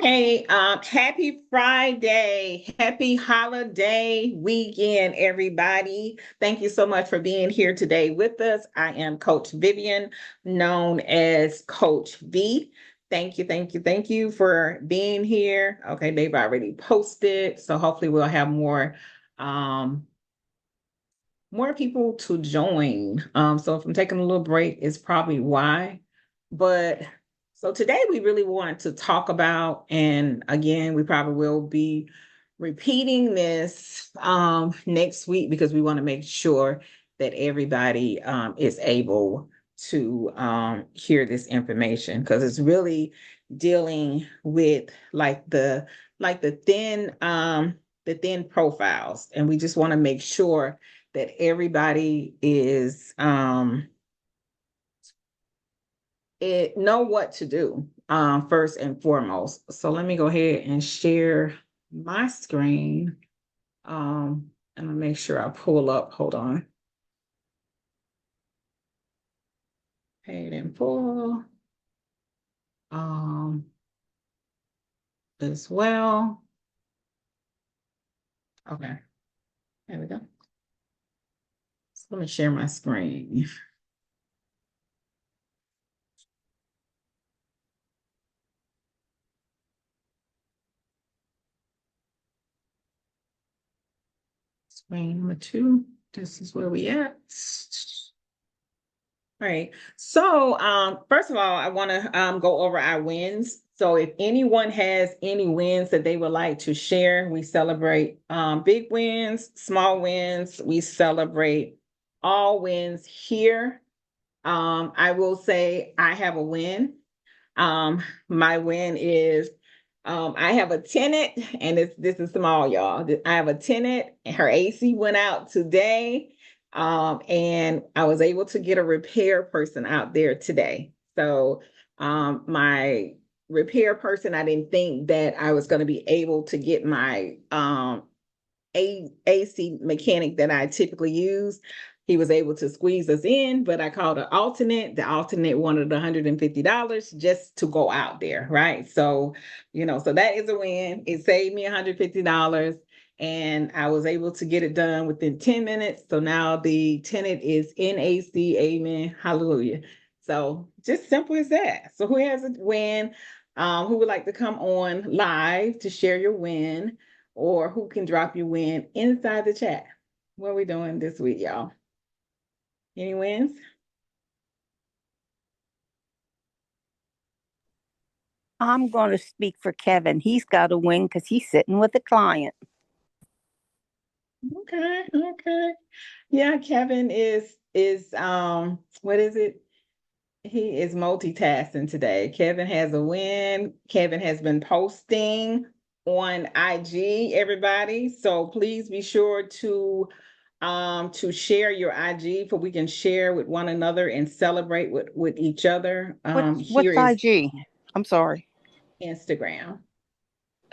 Hey, happy Friday. Happy holiday weekend, everybody. Thank you so much for being here today with us. I am Coach Vivian, known as Coach V. Thank you for being here. Okay, they've already posted, so hopefully we'll have um more people to join. So if I'm taking a little break, it's probably why. But so today we really want to talk about, and again, we probably will be repeating this next week because we want to make sure that everybody is able to hear this information because it's really dealing with like the thin profiles, and we just want to make sure that everybody is it know what to do first and foremost. So let me go ahead and share my screen, and I'll make sure I pull up. Hold on. Paid in full um, as well. Okay, there we go. So let me share my screen. Screen number 2. This is where we at. All right. So, first of all, I want to go over our wins. So, if anyone has any wins that they would like to share, we celebrate big wins, small wins. We celebrate all wins here. I will say I have a win. My win is I have a tenant, and this is small, y'all. I have a tenant, and her AC went out today. And I was able to get a repair person out there today. So my repair person, I didn't think that I was going to be able to get my AC mechanic that I typically use. He was able to squeeze us in, but I called an alternate. The alternate wanted $150 just to go out there, right? So, so that is a win. It saved me $150, and I was able to get it done within 10 minutes. So now the tenant is in AC. Amen. Hallelujah. So just simple as that. So who has a win? Who would like to come on live to share your win? Or who can drop your win inside the chat? What are we doing this week, y'all? Any wins? I'm going to speak for Kevin. He's got to win because he's sitting with a client. Okay. Yeah, Kevin is what is it? He is multitasking today. Kevin has a win. Kevin has been posting on IG, everybody. So please be sure to share your IG so we can share with one another and celebrate with each other. What's Here is IG? I'm sorry. Instagram.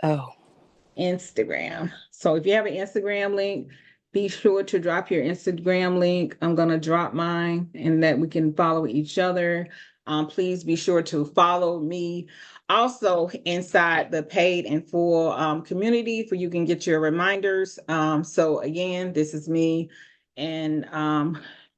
Oh, Instagram. So if you have an Instagram link, be sure to drop your Instagram link. I'm going to drop mine and that we can follow each other. Please be sure to follow me also inside the paid and full community for you can get your reminders. So again, this is me and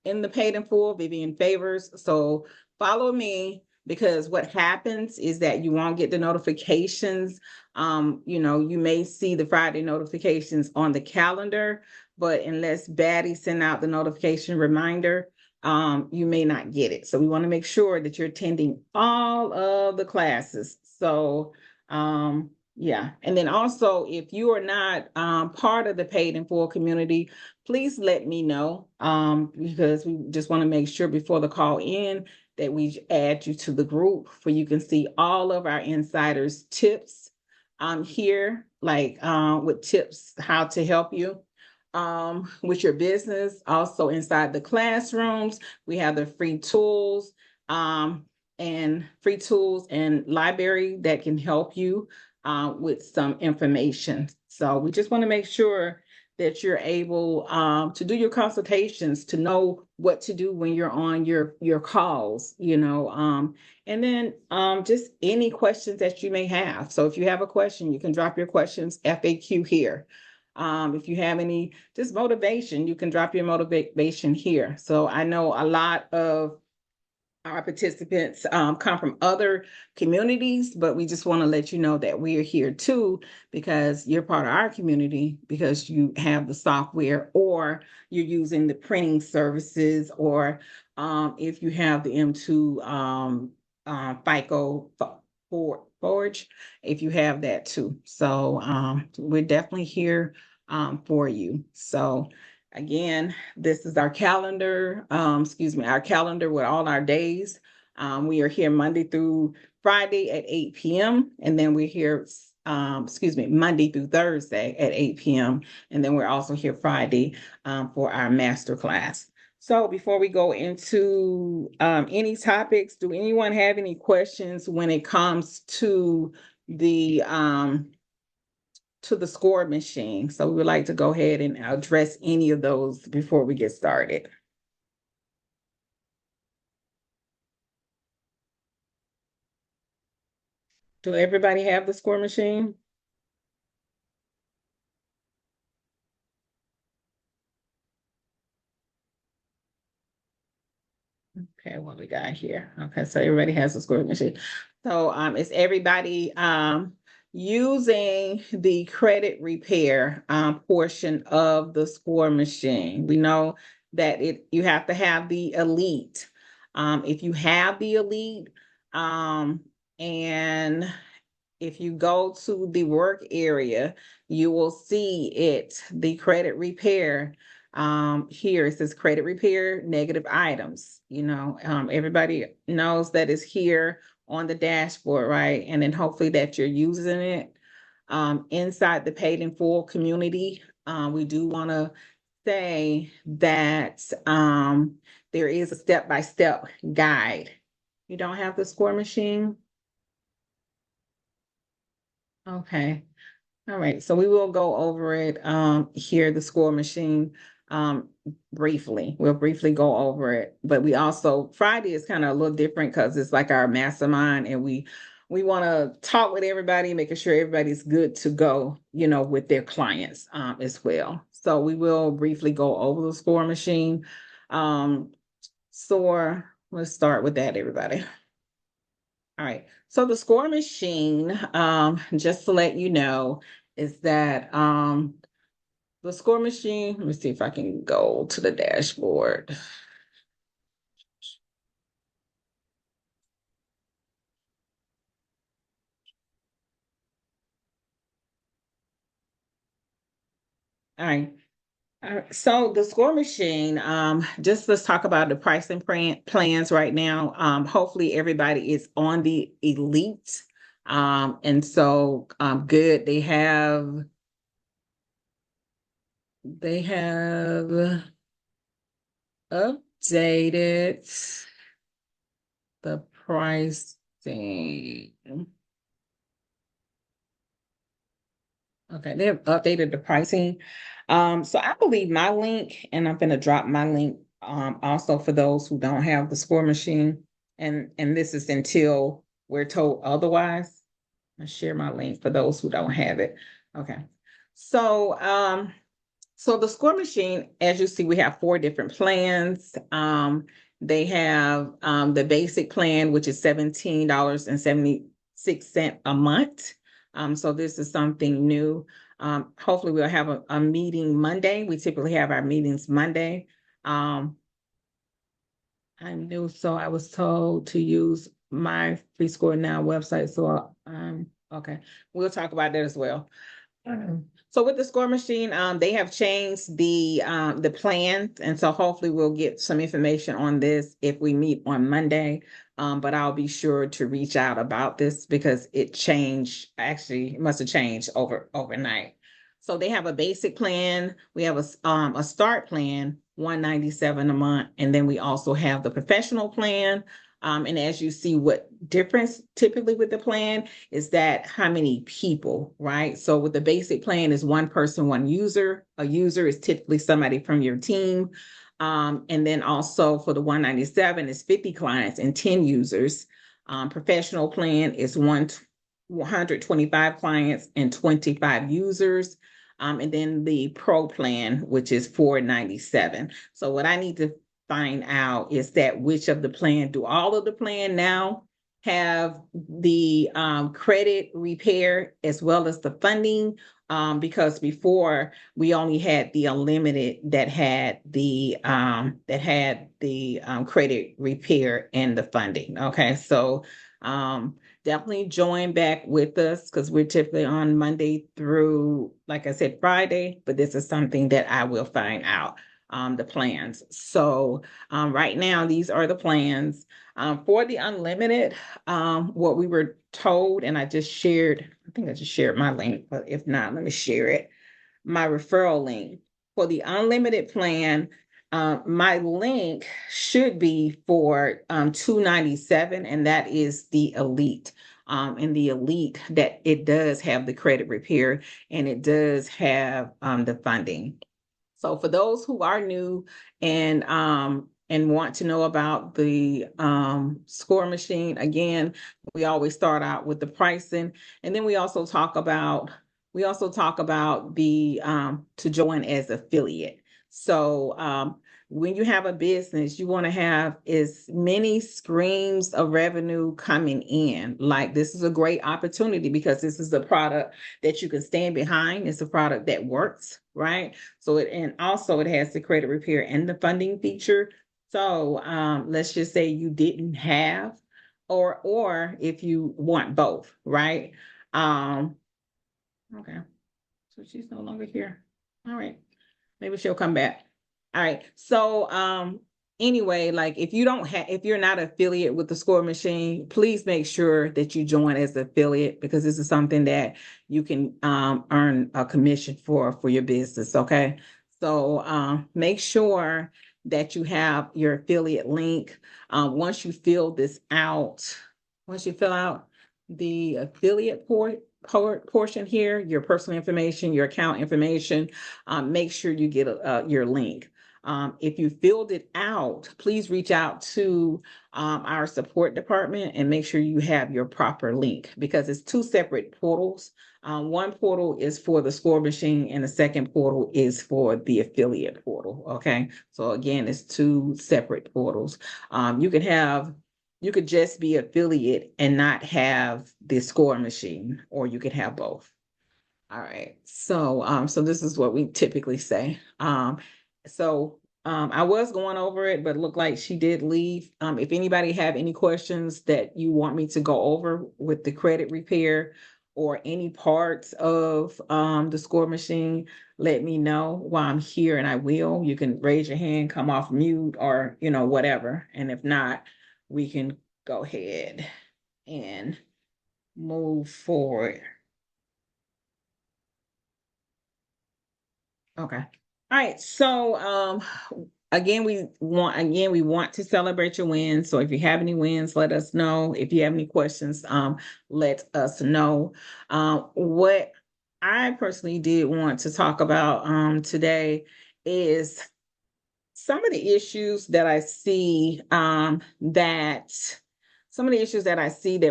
in the paid and full, Vivian Favors. So follow me because what happens is that you won't get the notifications. You may see the Friday notifications on the calendar, but unless Batty send out the notification reminder, you may not get it. So we want to make sure that you're attending all of the classes. So yeah. And then also, if you are not part of the paid in full community, please let me know because we just want to make sure before the call in that we add you to the group where you can see all of our insiders tips here, like with tips how to help you with your business. Also inside the classrooms, we have the free tools and library that can help you with some information. So we just want to make sure that you're able to do your consultations, to know what to do when you're on your calls, and then just any questions that you may have. So if you have a question, you can drop your questions FAQ here. If you have any just motivation, you can drop your motivation here. So I know a lot of our participants come from other communities, but we just want to let you know that we are here too, because you're part of our community, because you have the software, or you're using the printing services, or if you have the M2 FICO Forge, if you have that too. So we're definitely here for you. So again, this is our calendar, our calendar with all our days. We are here Monday through Friday at 8 p.m. And then we're here, Monday through Thursday at 8 p.m. And then we're also here Friday for our master class. So before we go into any topics, do anyone have any questions when it comes to the score machine? So we would like to go ahead and address any of those before we get started. Do everybody have the score machine? Okay, what we got here? Okay, so everybody has a score machine. So is everybody using the credit repair portion of the score machine? We know that you have to have the elite. If you have the elite, and if you go to the work area, you will see the credit repair. Here it says credit repair, negative items. Everybody knows that it's here on the dashboard, right? And then hopefully that you're using it. Inside the paid in full community, we do want to say that there is a step-by-step guide. You don't have the score machine? Okay. All right. So we will go over it here, the score machine, briefly. We'll briefly go over it. But we also, Friday is kind of a little different because it's like our mastermind, and we want to talk with everybody, making sure everybody's good to go, with their clients as well. So we will briefly go over the score machine. So let's start with that, everybody. All right. So the score machine, just to let you know, is that the score machine, let me see if I can go to the dashboard. All right. So the score machine, just let's talk about the pricing plans right now. Hopefully everybody is on the elite. And so good. They have updated the pricing. Okay, they have updated the pricing. So I believe my link, and I'm gonna drop my link also for those who don't have the score machine. And this is until we're told otherwise. I share my link for those who don't have it. Okay. So so the score machine, as you see, we have 4 different plans. They have the basic plan, which is $17.76 a month. So this is something new. Hopefully we'll have a meeting Monday. We typically have our meetings Monday. I'm new, so I was told to use my Free Score Now website. So okay, we'll talk about that as well. So with the score machine, they have changed the plans, and so hopefully we'll get some information on this if we meet on Monday. But I'll be sure to reach out about this because it changed. Actually, it must have changed overnight. So they have a basic plan. We have a start plan, $197 a month, and then we also have the professional plan, And as you see, what difference typically with the plan is that how many people, right? So with the basic plan is one person, one user. A user is typically somebody from your team. And then also for the 197 is 50 clients and 10 users. Professional plan is 125 clients and 25 users. And then the pro plan, which is 497. So what I need to find out is that which of the plan, do all of the plan now have the credit repair as well as the funding? Because before we only had the unlimited that had the credit repair and the funding. Okay, so definitely join back with us because we're typically on Monday through, like I said, Friday, but this is something that I will find out, the plans. So right now, these are the plans. For the unlimited, what we were told, and I think I just shared my link, but if not, let me share it. My referral link for the unlimited plan. My link should be for 297, and that is the elite. And the elite, that it does have the credit repair and it does have the funding. So for those who are new and want to know about the score machine, again, we always start out with the pricing, and then we also talk about the to join as affiliate. So when you have a business, you want to have as many streams of revenue coming in. Like, this is a great opportunity because this is a product that you can stand behind. It's a product that works, right? So and also it has the credit repair and the funding feature. So let's just say you didn't have, or if you want both, right? Okay. So she's no longer here. All right. Maybe she'll come back. All right. So anyway, like if you're not affiliate with the score machine, please make sure that you join as an affiliate because this is something that you can earn a commission for your business. Okay. So make sure that you have your affiliate link. Once you fill out the affiliate portion here, your personal information, your account information, make sure you get your link. If you filled it out, please reach out to our support department and make sure you have your proper link because it's two separate portals. One portal is for the score machine and the second portal is for the affiliate portal. Okay. So again, it's two separate portals. You could just be affiliate and not have the score machine, or you could have both. All right. So this is what we typically say. I was going over it, but it looked like she did leave. If anybody have any questions that you want me to go over with the credit repair or any parts of the score machine, let me know while I'm here and I will. You can raise your hand, come off mute, or whatever. And if not, we can go ahead and move forward. Okay. All right. So again, we want to celebrate your wins. So if you have any wins, let us know. If you have any questions, let us know. What I personally did want to talk about today is some of the issues that I see that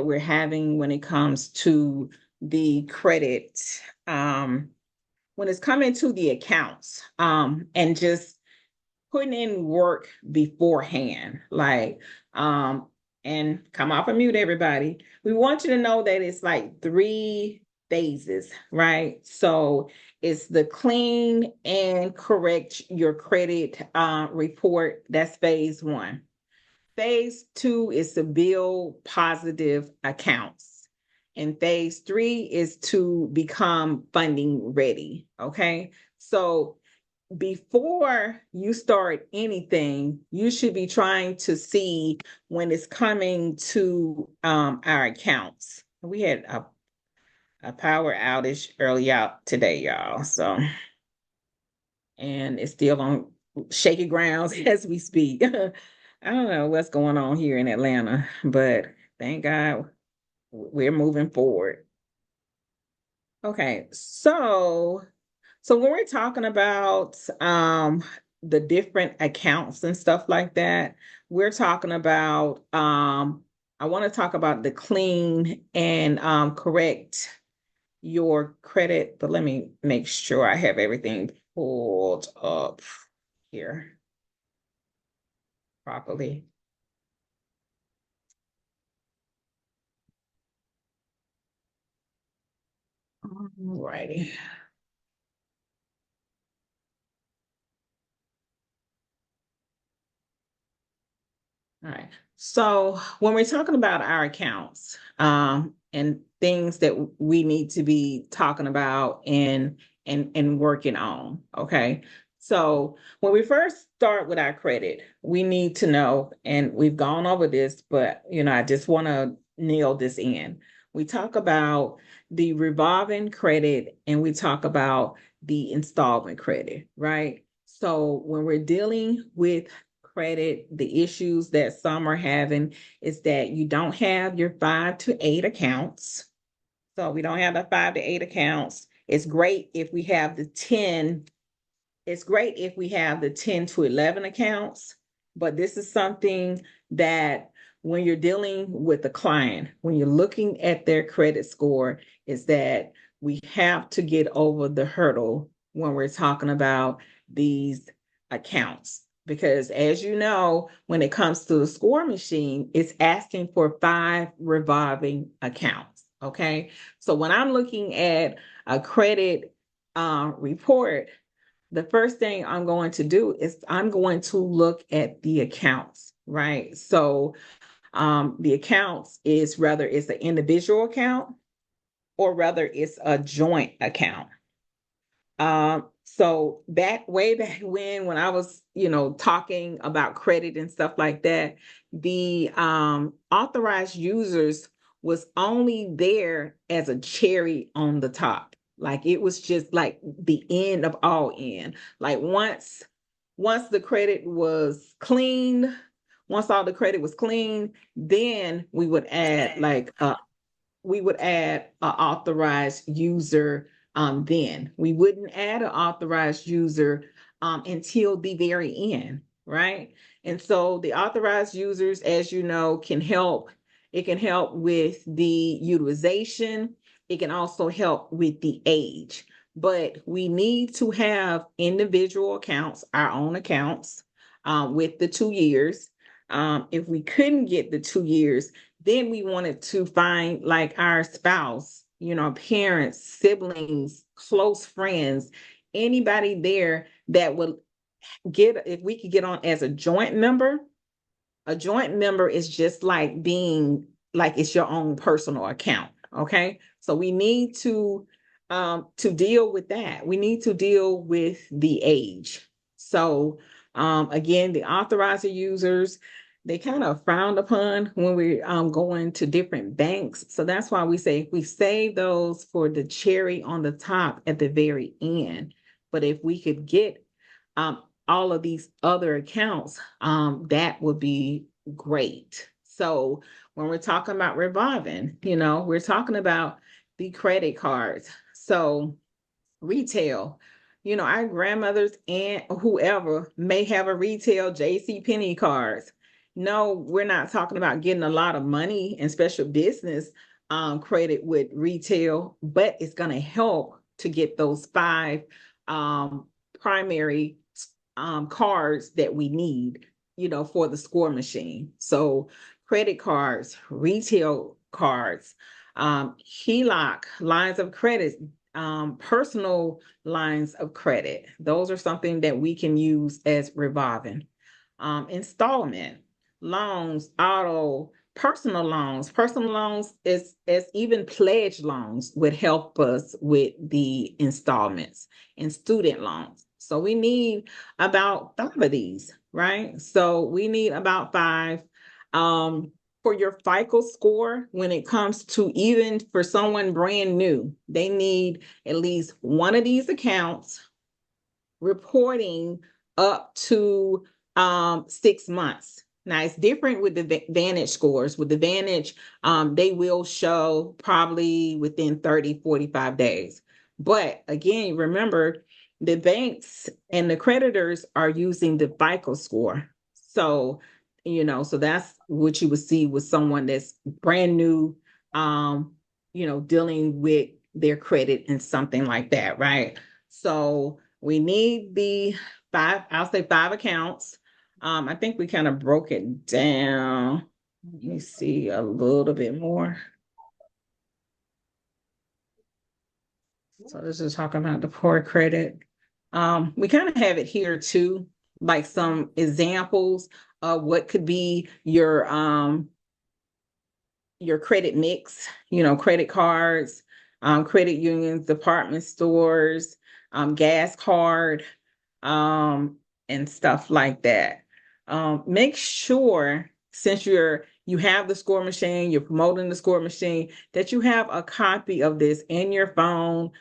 we're having when it comes to the credit, when it's coming to the accounts, and just putting in work beforehand, like, and come off of mute, everybody. We want you to know that it's like 3 phases, right? So it's the clean and correct your credit report. That's phase 1. Phase 2 is to build positive accounts. And phase 3 is to become funding ready. Okay. So before you start anything, you should be trying to see when it's coming to our accounts. We had a power outage early out today, y'all. So, and it's still on shaky grounds as we speak. I don't know what's going on here in Atlanta, but thank God we're moving forward. Okay, so when we're talking about the different accounts and stuff like that, we're talking about I want to talk about the clean and correct your credit, but let me make sure I have everything pulled up here properly. Alrighty. All right. So when we're talking about our accounts, and things that we need to be talking about and working on, okay? So when we first start with our credit, we need to know, and we've gone over this, but I just want to nail this in. We talk about the revolving credit and we talk about the installment credit, right? So when we're dealing with credit, the issues that some are having is that you don't have your 5 to 8 accounts. So we don't have the 5 to 8 accounts. It's great if we have the 10. It's great if we have the 10 to 11 accounts, but this is something that when you're dealing with a client, when you're looking at their credit score, is that we have to get over the hurdle when we're talking about these accounts. Because as you know, when it comes to the score machine, it's asking for 5 revolving accounts. Okay. So when I'm looking at a credit report, the first thing I'm going to do is I'm going to look at the accounts, right? So the accounts is whether it's an individual account or whether it's a joint account. So back way back when I was, talking about credit and stuff like that, the authorized users was only there as a cherry on the top. Like it was just like the end of all end. Like once the credit was cleaned, once all the credit was clean, then we would add an authorized user. Then we wouldn't add an authorized user until the very end, right? And so the authorized users, as you know, can help. It can help with the utilization. It can also help with the age. But we need to have individual accounts, our own accounts, with the 2 years. If we couldn't get the 2 years, then we wanted to find like our spouse, parents, siblings, close friends, anybody there that would if we could get on as a joint member. A joint member is just like being like it's your own personal account. Okay. So we need to deal with that. We need to deal with the age. So again, the authorizer users, they kind of frowned upon when we're going to different banks. So that's why we say we save those for the cherry on the top at the very end. But if we could get all of these other accounts, that would be great. So when we're talking about revolving, we're talking about the credit cards. So retail, our grandmothers and whoever may have a retail JC Penney cards. No, we're not talking about getting a lot of money and special business credit with retail, but it's going to help to get those 5 primary cards that we need, for the score machine. So credit cards, retail cards, HELOC, lines of credit, personal lines of credit. Those are something that we can use as revolving. Installment, loans, auto, personal loans. Personal loans is as even pledge loans would help us with the installments and student loans. So we need about 5 of these, right? So we need about 5. For your FICO score, when it comes to even for someone brand new, they need at least one of these accounts reporting up to 6 months. Now it's different with the Vantage scores. With the Vantage, they will show probably within 30, 45 days. But again, remember the banks and the creditors are using the FICO score. So, so that's what you would see with someone that's brand new, dealing with their credit and something like that, right? So we need the I'll say 5 accounts. I think we kind of broke it down. Let me see a little bit more. So this is talking about the poor credit. We kind of have it here too, like some examples of what could be your credit mix, credit cards, credit unions, department stores, gas card, and stuff like that. Make sure, since you have the score machine, you're promoting the score machine, that you have a copy of this in your phone,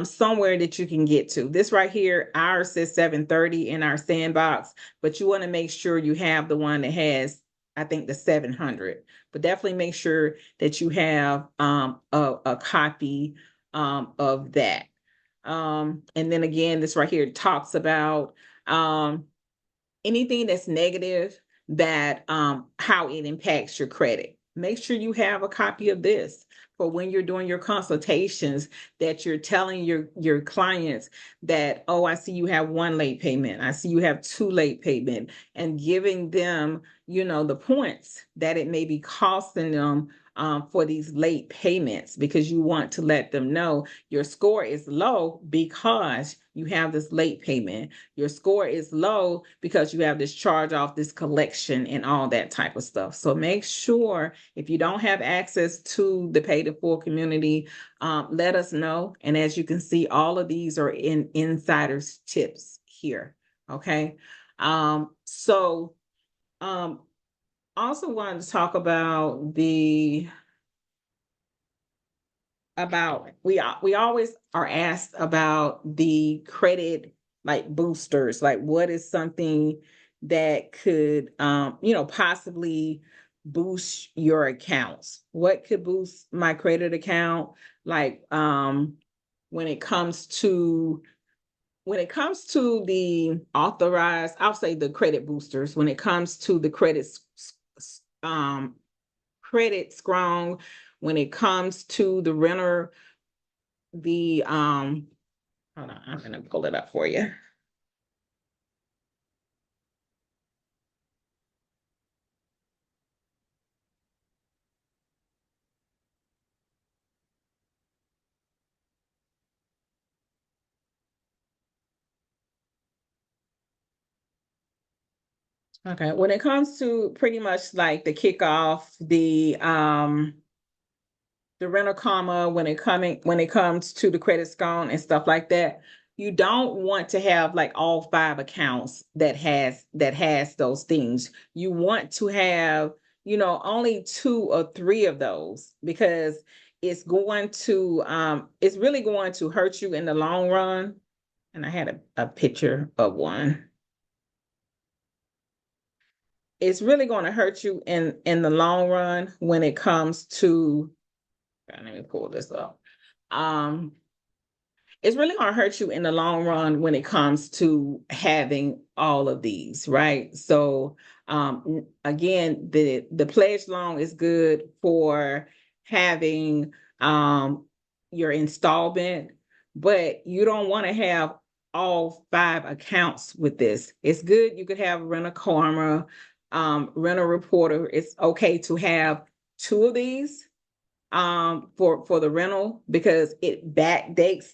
somewhere that you can get to. This right here, ours says 730 in our sandbox, but you want to make sure you have the one that has, I think, the 700. But definitely make sure that you have a copy of that. And then again, this right here talks about anything that's negative, that how it impacts your credit. Make sure you have a copy of this for when you're doing your consultations, that you're telling your clients that, oh, I see you have 1 late payment, I see you have 2 late payment, and giving them, the points that it may be costing them for these late payments, because you want to let them know your score is low because you have this late payment. Your score is low because you have this charge off, this collection, and all that type of stuff. So make sure, if you don't have access to the Paid in Full community, let us know. And as you can see, all of these are in insiders tips here. Okay. So also wanted to talk about we always are asked about the credit, like boosters, like what is something that could possibly boost your accounts. What could boost my credit account? Like when it comes to the authorized, I'll say the credit boosters, when it comes to the credit strong, when it comes to the renter, hold on, I'm gonna pull it up for you. Okay, when it comes to pretty much like the kickoff, the renter comma, when it comes to the credit score and stuff like that, you don't want to have like all 5 accounts that has those things. You want to have, only 2 or 3 of those, because it's really going to hurt you in the long run. And I had a picture of one. It's really going to hurt you in the long run when it comes to, let me pull this up. It's really going to hurt you in the long run when it comes to having all of these, right? So again, the pledge loan is good for having your installment, but you don't want to have all 5 accounts with this. It's good you could have Rent a Karma, Rent a Reporter. It's okay to have 2 of these for the rental, because it backdates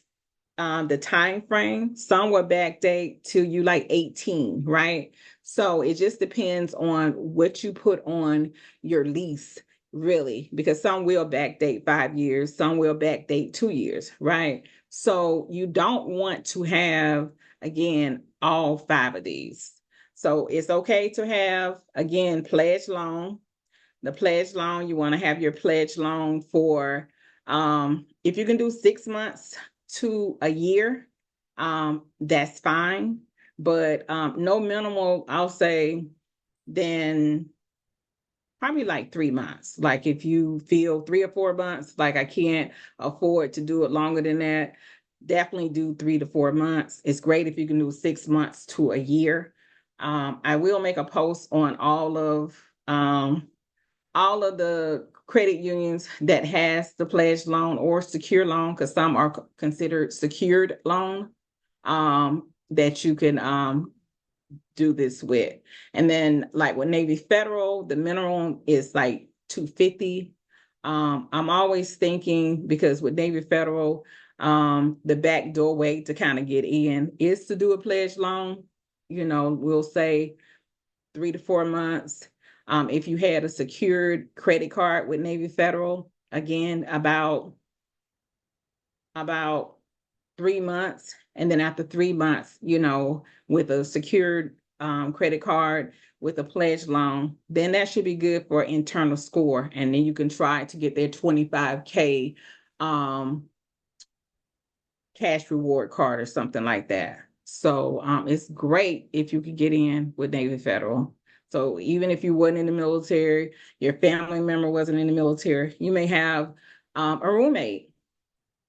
the time frame. Some will backdate to you like 18, right? So it just depends on what you put on your lease, really, because some will backdate 5 years, some will backdate 2 years, right? So you don't want to have, again, all 5 of these. So it's okay to have, again, pledge loan. The pledge loan, you want to have your pledge loan for, if you can do 6 months to a year, that's fine. But no minimal, I'll say, than probably like 3 months. Like if you feel 3 or 4 months, like I can't afford to do it longer than that, definitely do 3 to 4 months. It's great if you can do 6 months to a year. I will make a post on all of the credit unions that has the pledge loan or secure loan, because some are considered secured loan, that you can do this with. And then like with Navy Federal, the minimum is like 250. I'm always thinking, because with Navy Federal, the back doorway to kind of get in is to do a pledge loan. You know, we'll say 3 to 4 months. If you had a secured credit card with Navy Federal, again, about 3 months. And then after 3 months, you know, with a secured credit card with a pledge loan, then that should be good for internal score. And then you can try to get their 25K cash reward card or something like that. So it's great if you could get in with Navy Federal. So even if you weren't in the military, your family member wasn't in the military, you may have a roommate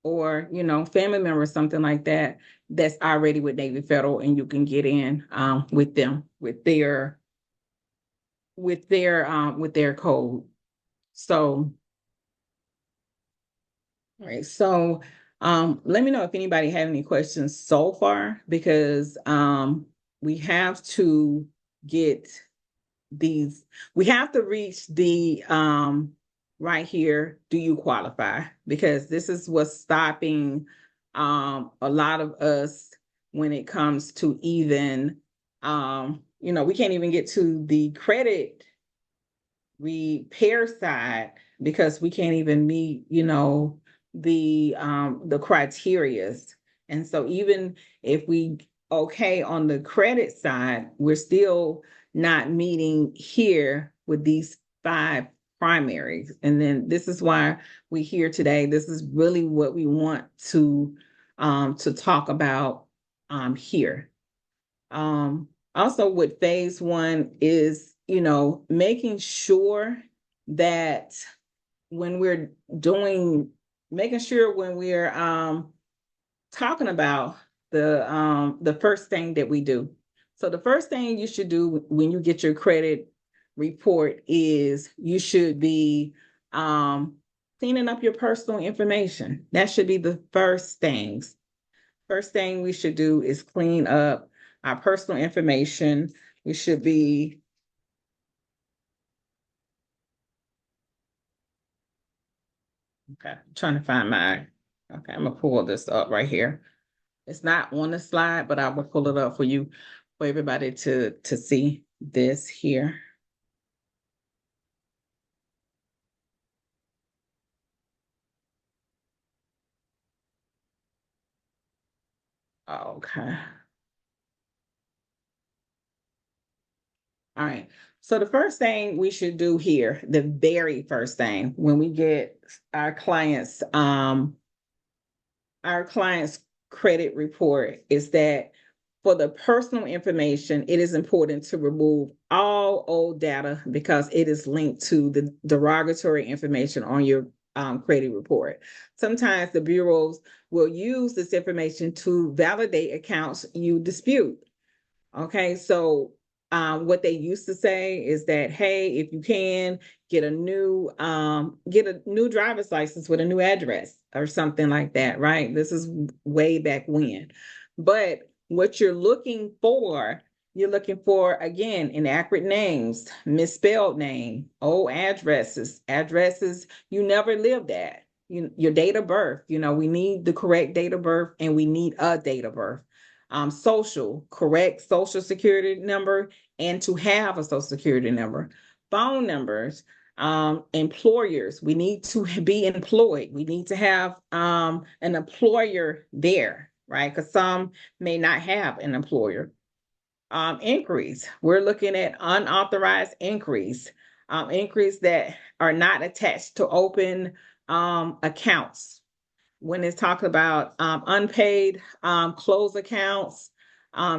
or, you know, family member, something like that, that's already with Navy Federal, and you can get in with them, with their code. So, all right. So let me know if anybody have any questions so far, because we have to get these, we have to reach the right here, do you qualify? Because this is what's stopping a lot of us when it comes to even you know, we can't even get to the credit repair side because we can't even meet, you know, the criterias. And so even if we okay on the credit side, we're still not meeting here with these 5 primaries. And then this is why we're here today. This is really what we want to talk about here. Also with phase 1 is, you know, making sure that when we're doing, making sure when we're talking about the first thing that we do. So the first thing you should do when you get your credit report is you should be cleaning up your personal information. That should be the first things. First thing we should do is clean up our personal information. We should be okay, I'm trying to find my, okay, I'm gonna pull this up right here. It's not on the slide, but I will pull it up for you, for everybody to see this here. Okay. All right. So the first thing we should do here, the very first thing when we get our clients credit report, is that for the personal information, it is important to remove all old data because it is linked to the derogatory information on your credit report. Sometimes the bureaus will use this information to validate accounts you dispute. Okay, so what they used to say is that, hey, if you can get a new driver's license with a new address or something like that, right? This is way back when. But what you're looking for again inaccurate names, misspelled name, old addresses you never lived at. Your date of birth, you know, we need the correct date of birth, and we need a date of birth. Correct social security number, and to have a social security number. Phone numbers, employers, we need to be employed. We need to have an employer there, right? Because some may not have an employer. Inquiries, we're looking at unauthorized inquiries, inquiries that are not attached to open accounts. When it's talking about unpaid closed accounts,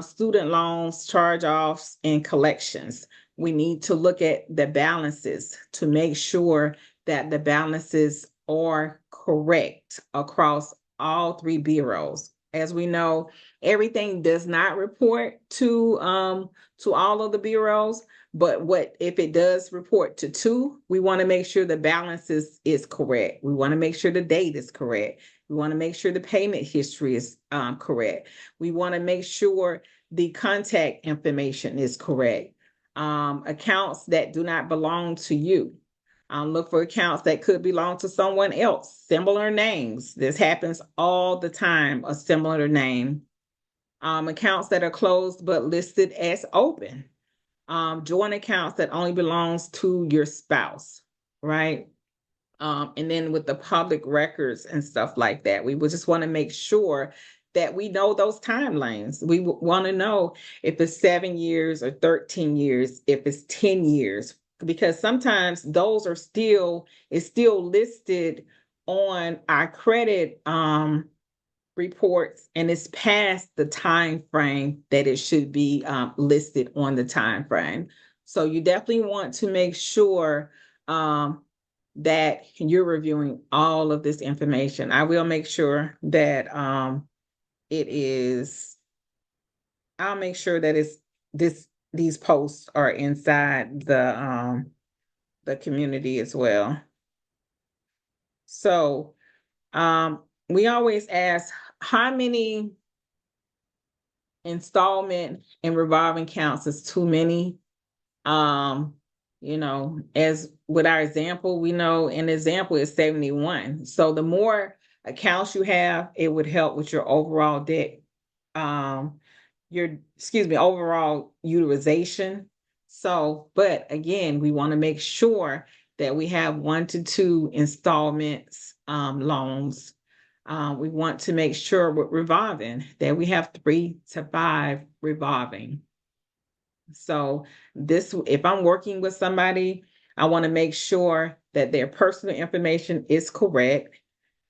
student loans, charge-offs, and collections. we need to look at the balances to make sure that the balances are correct across all three bureaus. As we know, everything does not report to all of the bureaus, but what if it does report to two, we want to make sure the balance is correct. We want to make sure the date is correct. We want to make sure the payment history is correct. We want to make sure the contact information is correct. Accounts that do not belong to you. Look for accounts that could belong to someone else. Similar names. This happens all the time, a similar name. Accounts that are closed but listed as open. Joint accounts that only belongs to your spouse, right? And then with the public records and stuff like that, we would just want to make sure that we know those timelines. We want to know if it's 7 years or 13 years, if it's 10 years, because sometimes those are still listed on our credit reports, and it's past the time frame that it should be listed on the time frame. So you definitely want to make sure that you're reviewing all of this information. I will make sure that I'll make sure that these posts are inside the community as well. So we always ask, how many installment and revolving accounts is too many? As with our example, we know an example is 71. So the more accounts you have, it would help with your overall debt, overall utilization. So, but again, we want to make sure that we have 1 to 2 installments loans. We want to make sure with revolving that we have 3 to 5 revolving. So if I'm working with somebody, I want to make sure that their personal information is correct.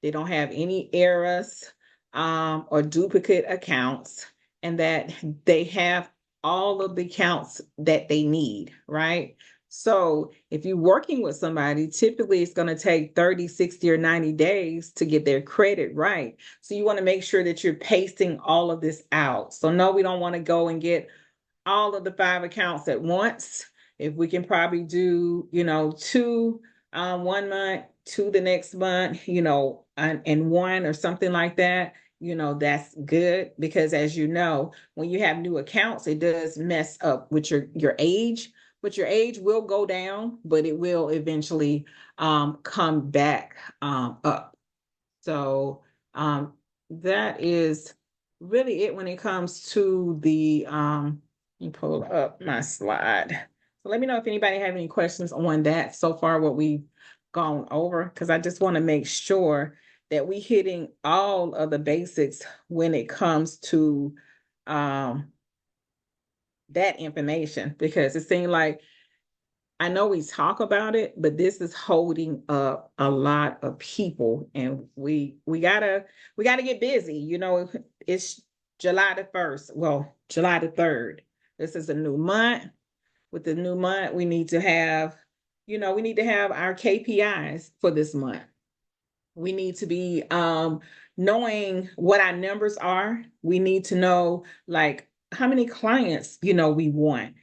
They don't have any errors or duplicate accounts, and that they have all of the accounts that they need, right? So if you're working with somebody, typically it's going to take 30, 60, or 90 days to get their credit right. So you want to make sure that you're pacing all of this out. So no, we don't want to go and get all of the 5 accounts at once. If we can probably do, 2 1 month, 2 the next month, and 1 or something like that, that's good, because as you know, when you have new accounts, it does mess up with your age, but your age will go down, but it will eventually come back up. So that is really it when it comes to the let me pull up my slide. So let me know if anybody have any questions on that so far, what we've gone over, because I just want to make sure that we hitting all of the basics when it comes to that information, because it seemed like, I know we talk about it, but this is holding up a lot of people, and we gotta get busy. It's July the 1st. Well, July the 3rd. This is a new month. With the new month, we need to have our KPIs for this month. We need to be knowing what our numbers are. We need to know, like, how many clients we want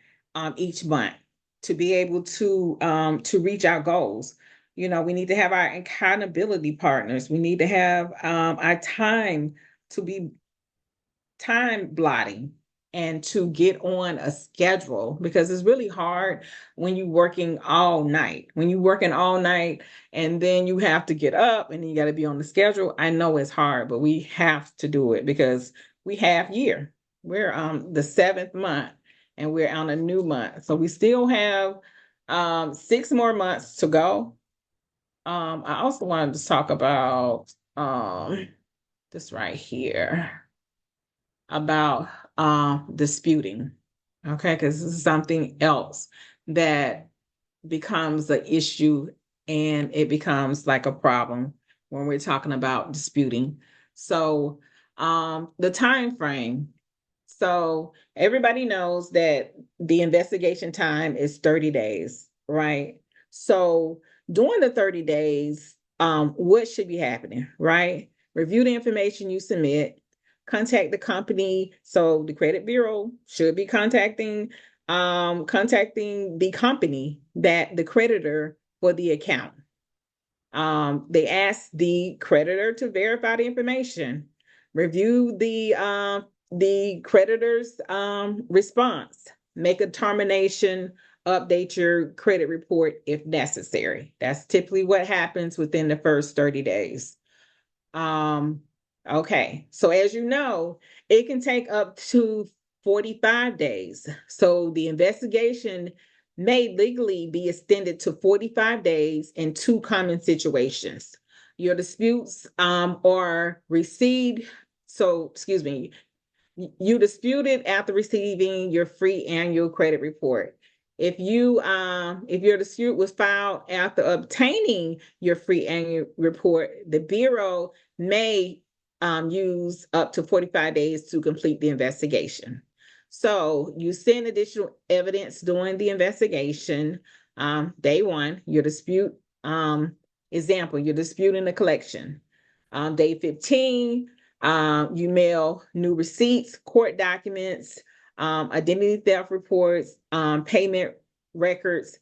each month to be able to reach our goals. We need to have our accountability partners. We need to have our time to be time blotting and to get on a schedule, because it's really hard when you're working all night. When you're working all night and then you have to get up and you got to be on the schedule. I know it's hard, but we have to do it because we half year. We're the 7th month and we're on a new month. So we still have 6 more months to go. I also wanted to talk about this right here about disputing, okay? Because this is something else that becomes an issue, and it becomes like a problem when we're talking about disputing. So the time frame. So everybody knows that the investigation time is 30 days, right? So during the 30 days, what should be happening, right? Review the information you submit, contact the company. So the credit bureau should be contacting the company that the creditor for the account. They ask the creditor to verify the information, review the creditor's response, make a termination, update your credit report if necessary. That's typically what happens within the first 30 days. Okay, so as you know, it can take up to 45 days. So the investigation may legally be extended to 45 days in two common situations. Your disputes are received, you disputed after receiving your free annual credit report. If your dispute was filed after obtaining your free annual report, the Bureau may use up to 45 days to complete the investigation. So you send additional evidence during the investigation. Day one, your dispute, example, you're disputing the collection. Day 15, you mail new receipts, court documents, identity theft reports, payment records.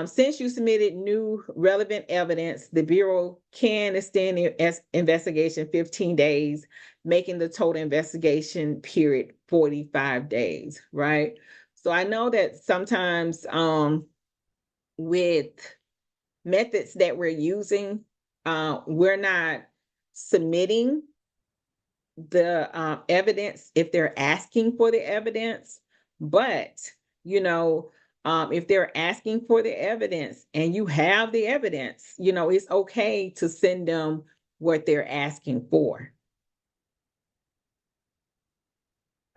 Since you submitted new relevant evidence, the Bureau can extend the investigation 15 days, making the total investigation period 45 days, right? So I know that sometimes with methods that we're using, we're not submitting the evidence if they're asking for the evidence, but if they're asking for the evidence and you have the evidence, it's okay to send them what they're asking for.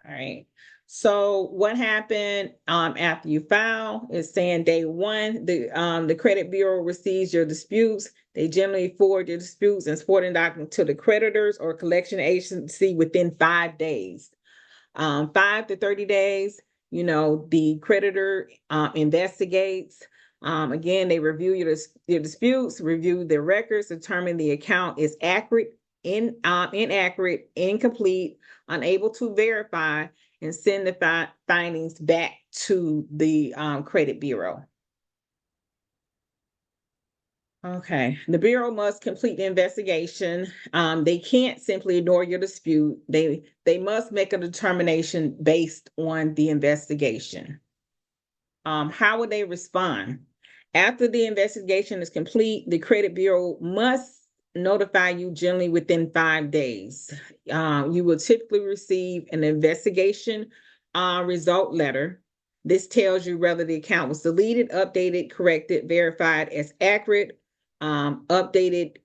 All right. So what happened after you file is saying day one, the credit bureau receives your disputes. They generally forward your disputes and supporting documents to the creditors or collection agency within 5 days. 5 to 30 days, the creditor investigates. Again, they review your disputes, review their records, determine the account is accurate, inaccurate, incomplete, unable to verify, and send the findings back to the credit bureau. Okay, the Bureau must complete the investigation. They can't simply ignore your dispute. They must make a determination based on the investigation. How would they respond? After the investigation is complete, the credit bureau must notify you generally within 5 days. You will typically receive an investigation result letter. This tells you whether the account was deleted, updated, corrected, verified as accurate, update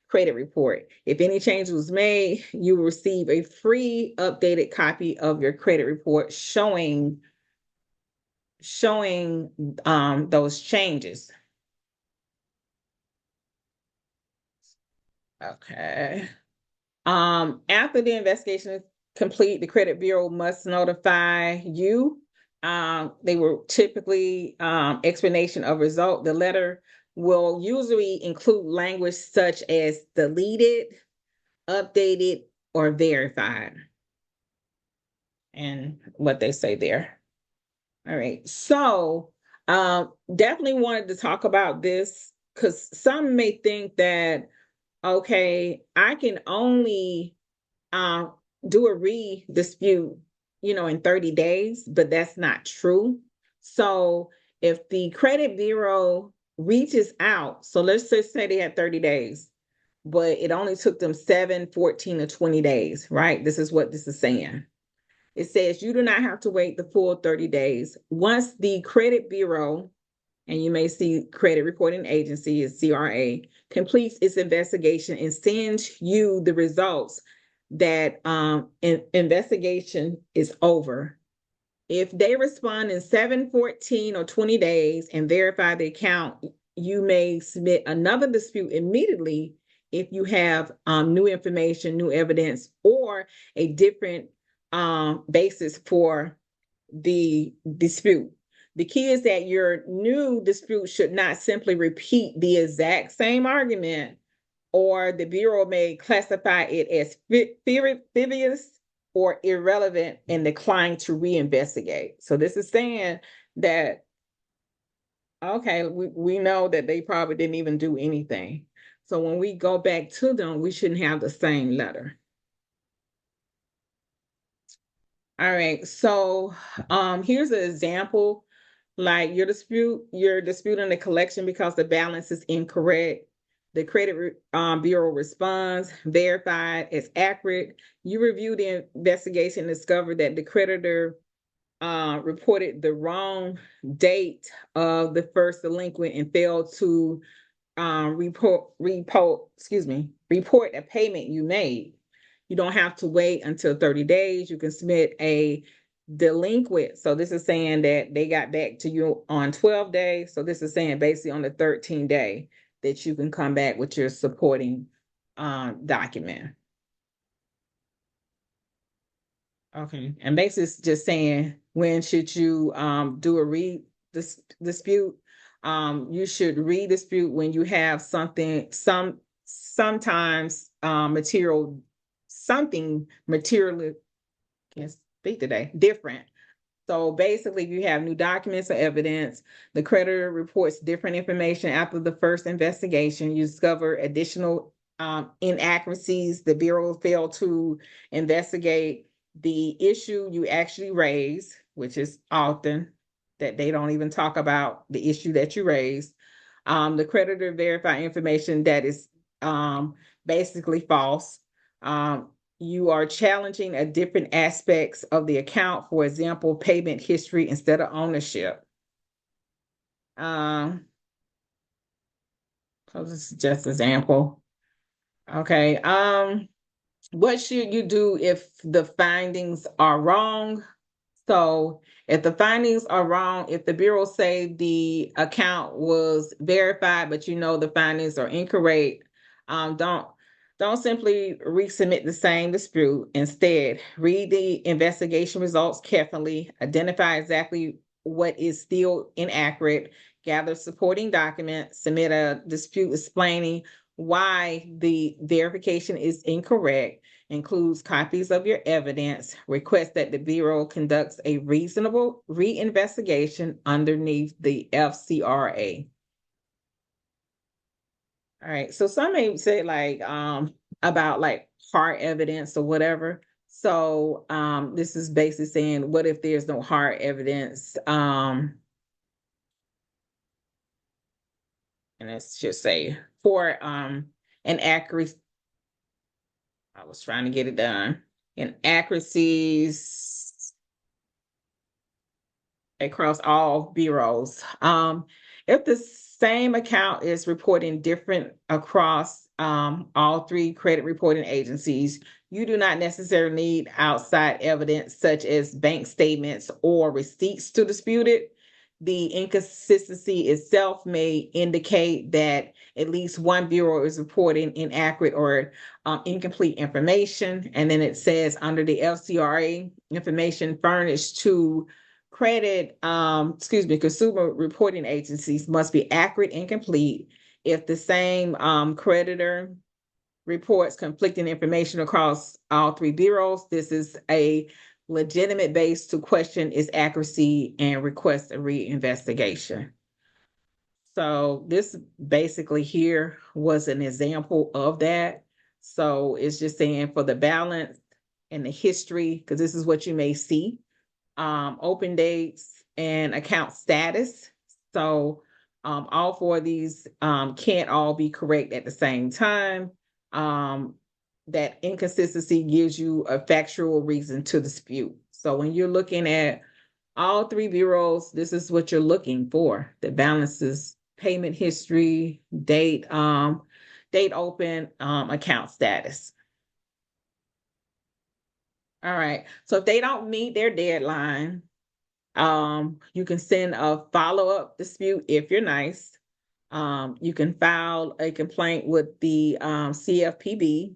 credit report. If any change was made, you will receive a free updated copy of your credit report showing those changes. Okay. After the investigation is complete, the credit bureau must notify you. They will typically explanation of result. The letter will usually include language such as deleted, updated, or verified. And what they say there. All right. So definitely wanted to talk about this because some may think that, okay, I can only do a re-dispute, in 30 days, but that's not true. So if the credit bureau reaches out, so let's just say they had 30 days, but it only took them 7, 14, or 20 days, right? This is what this is saying. It says you do not have to wait the full 30 days. Once the credit bureau, and you may see credit reporting agency is CRA, completes its investigation and sends you the results that investigation is over. If they respond in 7, 14, or 20 days and verify the account, you may submit another dispute immediately if you have new information, new evidence, or a different basis for the dispute. The key is that your new dispute should not simply repeat the exact same argument, or the Bureau may classify it as frivolous or irrelevant and decline to reinvestigate. So this is saying that, okay, we know that they probably didn't even do anything. So when we go back to them, we shouldn't have the same letter. All right, so here's an example. Like you're disputing the collection because the balance is incorrect. The credit bureau responds, verified as accurate. You review the investigation, discover that the creditor reported the wrong date of the first delinquent and failed to report a payment you made. You don't have to wait until 30 days. You can submit a delinquent. So this is saying that they got back to you on 12 days. So this is saying basically on the 13th day that you can come back with your supporting document. Okay. And basically it's just saying when should you do a dispute? You should redispute when you have sometimes something materially, can't speak today, different. So basically, if you have new documents or evidence, the creditor reports different information after the first investigation, you discover additional inaccuracies, the Bureau failed to investigate the issue you actually raised, which is often that they don't even talk about the issue that you raised. The creditor verify information that is basically false. You are challenging a different aspects of the account, for example, payment history instead of ownership. So this is just an example. Okay. What should you do if the findings are wrong? So if the findings are wrong, if the Bureau say the account was verified, but you know the findings are incorrect, don't simply resubmit the same dispute. Instead, read the investigation results carefully, identify exactly what is still inaccurate, gather supporting documents, submit a dispute explaining why the verification is incorrect, includes copies of your evidence, request that the Bureau conducts a reasonable reinvestigation underneath the FCRA. All right, so some may say like about like hard evidence or whatever. So this is basically saying, what if there's no hard evidence? And let's just say for inaccuracy. I was trying to get it done. Inaccuracies across all bureaus. If the same account is reporting different across all three credit reporting agencies, you do not necessarily need outside evidence such as bank statements or receipts to dispute it. The inconsistency itself may indicate that at least one bureau is reporting inaccurate or incomplete information. And then it says under the FCRA, information furnished to consumer reporting agencies must be accurate and complete. If the same creditor reports conflicting information across all three bureaus, this is a legitimate base to question its accuracy and request a reinvestigation. So this basically here was an example of that. So it's just saying for the balance and the history, because this is what you may see, open dates and account status. So all four of these can't all be correct at the same time. That inconsistency gives you a factual reason to dispute. So when you're looking at all three bureaus, this is what you're looking for. The balances, payment history, date open, account status. All right. So if they don't meet their deadline, you can send a follow-up dispute if you're nice. You can file a complaint with the CFPB.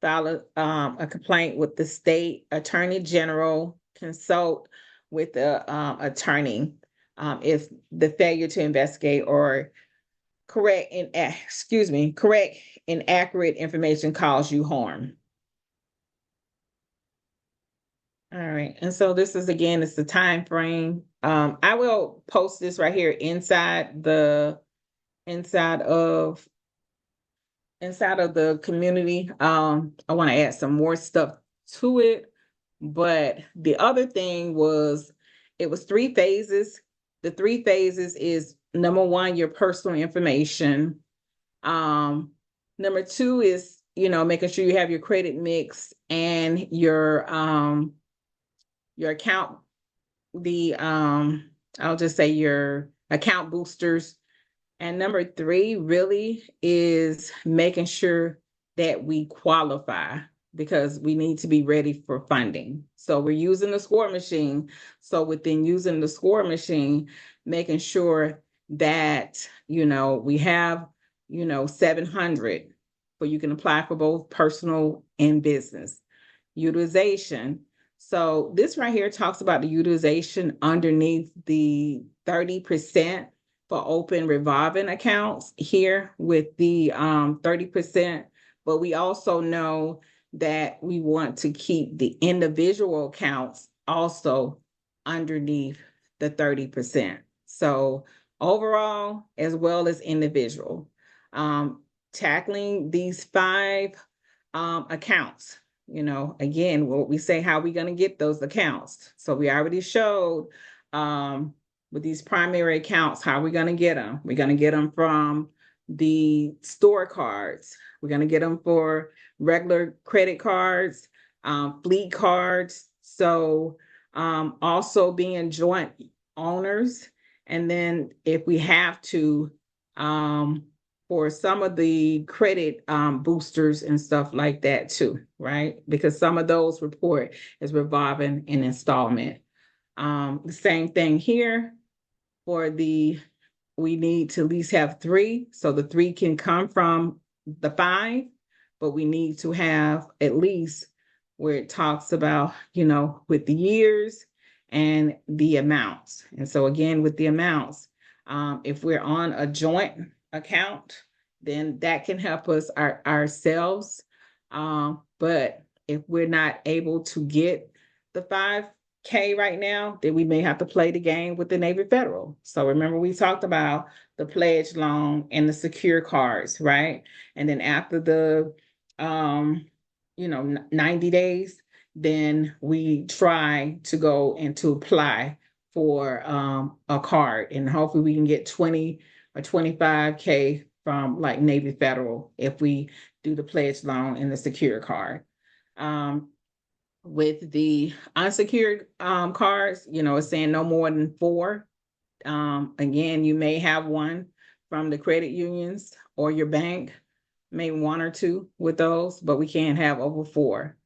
file a complaint with the state attorney general, consult with the attorney if the failure to investigate or correct inaccurate information cause you harm. All right, and so this is again, it's the time frame. I will post this right here inside of the community. I want to add some more stuff to it, but the other thing was it was 3 phases. The 3 phases is number one, your personal information. Number two is, making sure you have your credit mix and your account, I'll just say your account boosters. And number three really is making sure that we qualify because we need to be ready for funding. So we're using the score machine. So within using the score machine, making sure that, we have, 700, but you can apply for both personal and business. Utilization. So this right here talks about the utilization underneath the 30% for open revolving accounts here with the 30%. But we also know that we want to keep the individual accounts also underneath the 30%. So overall, as well as individual, tackling these 5 accounts. Again, what we say, how are we going to get those accounts? So we already showed with these primary accounts, how are we going to get them? We're going to get them from the store cards. We're going to get them for regular credit cards, fleet cards. So also being joint owners. And then if we have to, for some of the credit boosters and stuff like that too, right? Because some of those report as revolving and installment. The same thing here for we need to at least have 3. So the 3 can come from the 5, but we need to have at least where it talks about, with the years and the amounts. And so again, with the amounts, if we're on a joint account, then that can help us ourselves. But if we're not able to get the 5K right now, then we may have to play the game with the Navy Federal. So remember, we talked about the pledge loan and the secure cards, right? And then after the 90 days, then we try to go and to apply for a card, and hopefully we can get 20 or 25K from like Navy Federal if we do the pledge loan and the secure card. With the unsecured cards, it's saying no more than 4. Again, you may have one from the credit unions or your bank, maybe 1 or 2 with those, but we can't have over 4.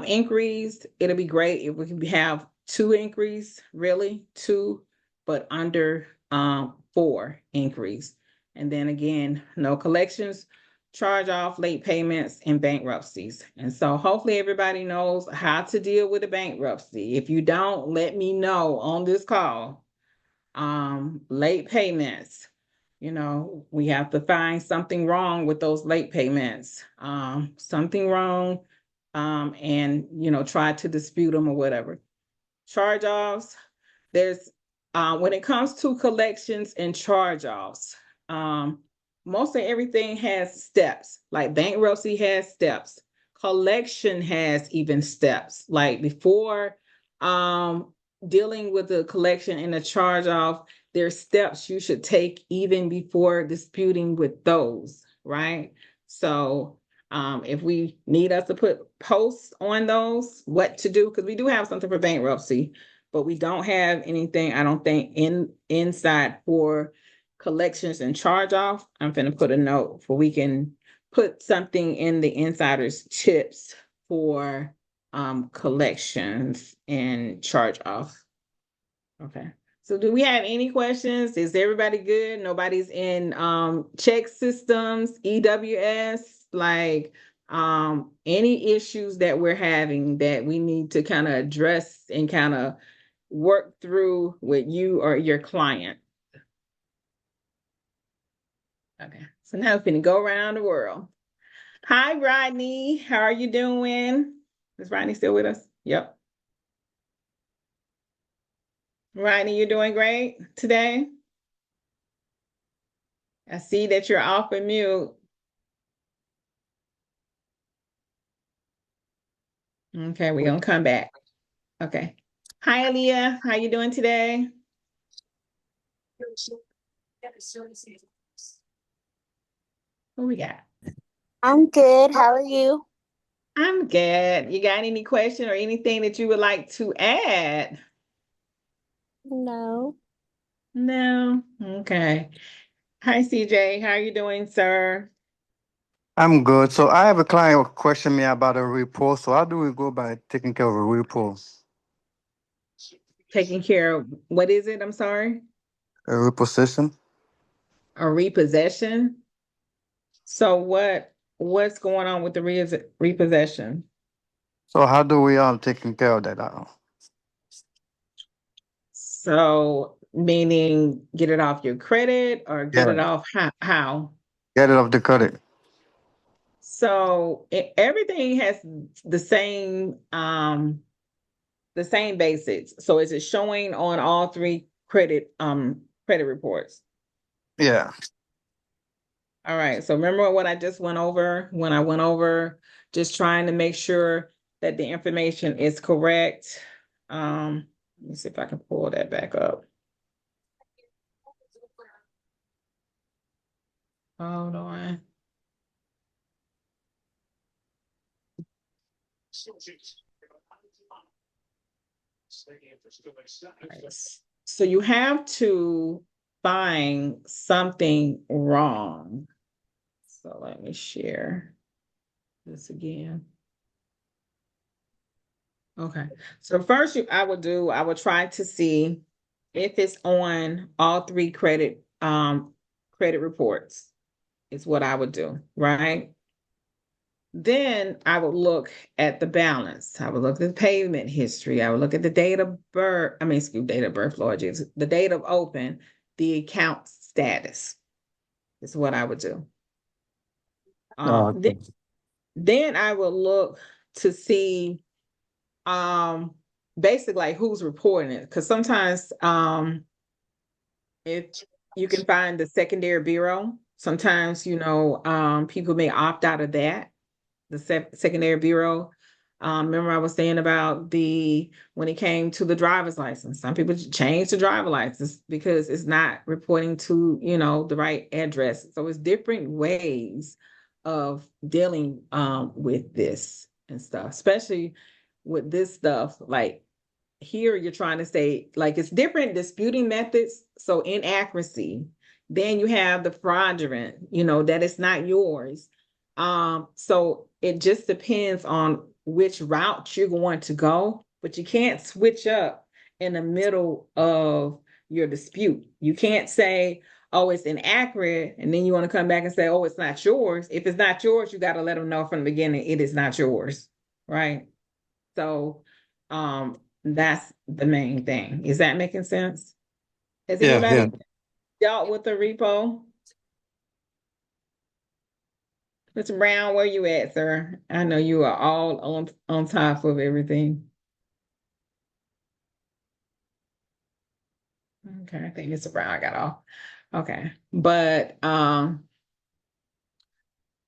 Inquiries, it'll be great if we can have 2 inquiries, really 2, but under 4 inquiries. And then again, no collections, charge off, late payments, and bankruptcies. And so hopefully everybody knows how to deal with a bankruptcy. If you don't, let me know on this call. Late payments, we have to find something wrong with those late payments, something wrong, and, try to dispute them or whatever. Charge offs, there's, when it comes to collections and charge offs, most of everything has steps. Like bankruptcy has steps. Collection has even steps. Like before dealing with the collection and the charge off, there's steps you should take even before disputing with those, right? So if we need us to put posts on those, what to do, because we do have something for bankruptcy, but we don't have anything, I don't think, inside for collections and charge off. I'm going to put a note for we can put something in the insider's tips for collections and charge off. Okay. So do we have any questions? Is everybody good? Nobody's in check systems, EWS, like Any issues that we're having that we need to kind of address and kind of work through with you or your client. Okay, so now we're gonna go around the world. Hi, Rodney. How are you doing? Is Rodney still with us? Yep. Rodney, you're doing great today. I see that you're off of mute. Okay, we're gonna come back. Okay. Hi, Aaliyah. How you doing today? What we got? I'm good. How are you? I'm good. You got any question or anything that you would like to add? No. No. Okay. Hi, CJ. How are you doing, sir? I'm good. So I have a client who question me about a report. So how do we go by taking care of a report? Taking care of what is it? I'm sorry. A repossession? A repossession. So what's going on with the repossession? So how do we taking care of that? So meaning get it off your credit or get Yeah, it off how? get it off the credit. So everything has the same basics. So is it showing on all three credit reports? Yeah. All right. So remember what I just went over when I went over just trying to make sure that the information is correct. Let me see if I can pull that back up. Hold on. Right. So you have to find something wrong. So let me share this again. Okay. So first I would try to see if it's on all three credit reports is what I would do, right? Then I would look at the balance. I would look at the payment history. I would look at the date of birth. I mean, excuse date of birth, Lord Jesus. The date of open, the account status is what I would do. Oh, Then, okay. then I would look to see basically like who's reporting it. Because sometimes if you can find the secondary bureau, sometimes people may opt out of that the secondary bureau. Remember I was saying about when it came to the driver's license, some people change the driver license because it's not reporting to, the right address. So it's different ways of dealing with this and stuff, especially with this stuff. Like here, you're trying to say like it's different disputing methods. So inaccuracy. Then you have the fraudulent, that it's not yours. So it just depends on which route you're going to go, but you can't switch up in the middle of your dispute. You can't say, oh, it's inaccurate, and then you want to come back and say, oh, it's not yours. If it's not yours, you got to let them know from the beginning it is not yours, right? So that's the main thing. Is that making sense? Has Yeah, yeah. anybody dealt with a repo? Mr. Brown, where you at, sir? I know you are all on top of everything. Okay, I think Mr. Brown got off. Okay. But and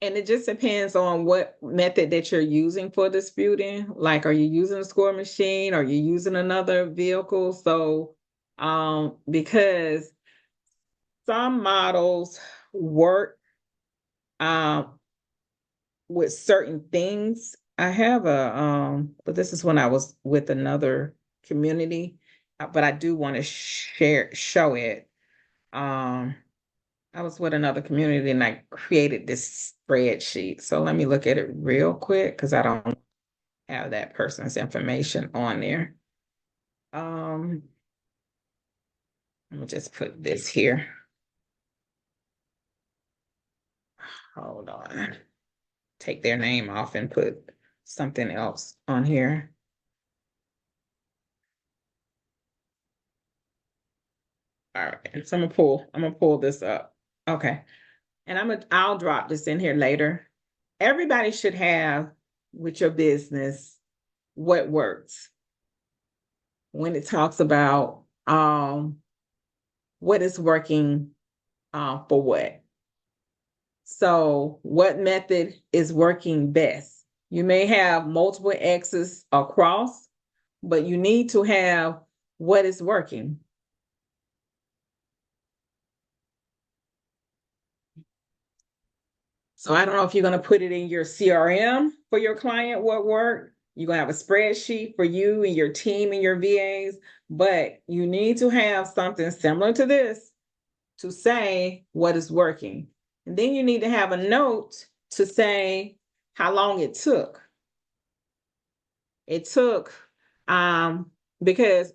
it just depends on what method that you're using for disputing. Like, are you using a score machine? Are you using another vehicle? So because some models work with certain things. I have but this is when I was with another community, but I do want to show it. I was with another community and I created this spreadsheet. So let me look at it real quick because I don't have that person's information on there. Let me just put this here. Hold on. take their name off and put something else on here. All right, so I'm gonna pull this up. Okay. And I'll drop this in here later. Everybody should have with your business what works when it talks about what is working for what. So what method is working best? You may have multiple X's across, but you need to have what is working. So I don't know if you're going to put it in your CRM for your client, what worked. You're going to have a spreadsheet for you and your team and your VAs, but you need to have something similar to this to say what is working. And then you need to have a note to say how long it took. It took, because,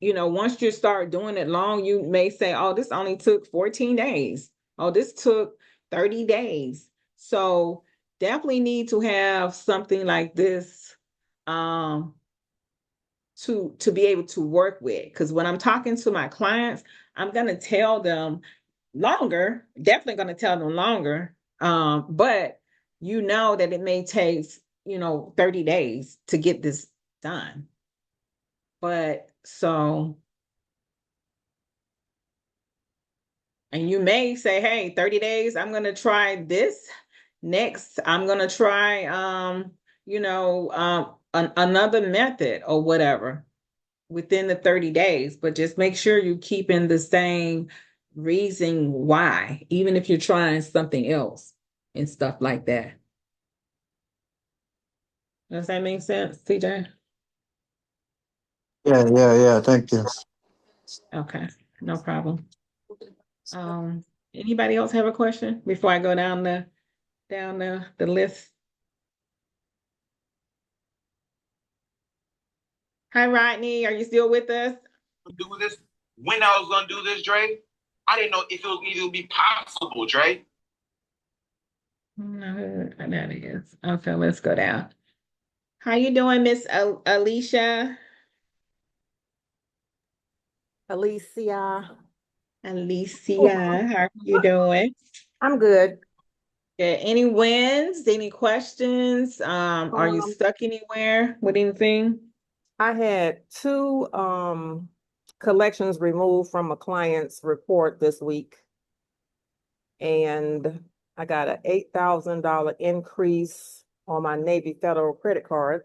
once you start doing it long, you may say, oh, this only took 14 days. Oh, this took 30 days. So definitely need to have something like this to be able to work with. Because when I'm talking to my clients, I'm going to tell them longer, definitely going to tell them longer. But that it may take, 30 days to get this done. But and you may say, hey, 30 days, I'm going to try this. Next, I'm going to try, another method or whatever within the 30 days. But just make sure you're keeping the same reason why, even if you're trying something else and stuff like that. Does that make sense, TJ? Yeah. Thank you. Okay, no problem. Anybody else have a question before I go down the list? Hi, Rodney. Are you still with us? Do this when I was gonna do this, Dre. I didn't know if it was even be possible, Dre. No, that is. Okay, let's go down. How you doing, Miss Alicia? Alicia. Alicia, how are you doing? I'm good. Yeah, any wins? Any questions? Are you stuck anywhere with anything? I had two collections removed from a client's report this week. And I got an $8,000 increase on my Navy Federal credit card.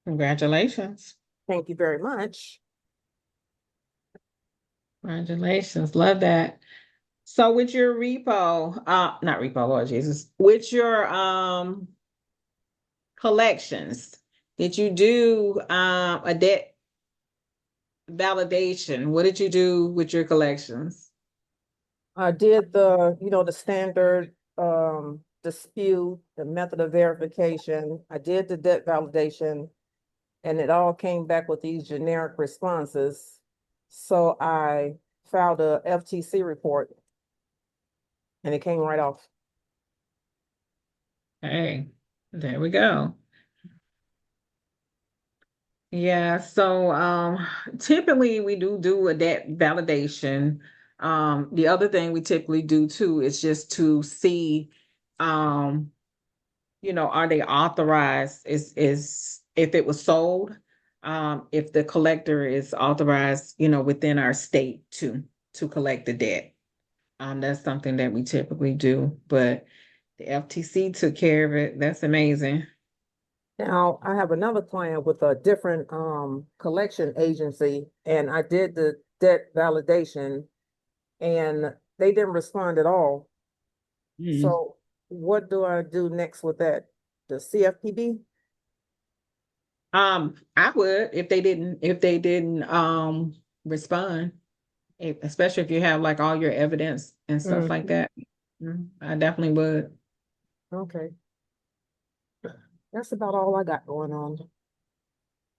Congratulations. Thank you very much. Congratulations. Love that. So with your repo, not repo, Lord Jesus, with your collections, did you do a debt validation? What did you do with your collections? I did the standard dispute, the method of verification. I did the debt validation, and it all came back with these generic responses. So I filed a FTC report, and it came right off. Hey, there we go. Yeah, so typically we do a debt validation. The other thing we typically do too is just to see, are they authorized? Is if it was sold, if the collector is authorized, within our state to collect the debt. That's something that we typically do, but the FTC took care of it. That's amazing. Now, I have another client with a different collection agency, and I did the debt validation, and they didn't respond at all. So what do I do next with that? The CFPB? I would if they didn't respond, especially if you have like all your evidence and stuff like that. I definitely would. Okay. That's about all I got going on.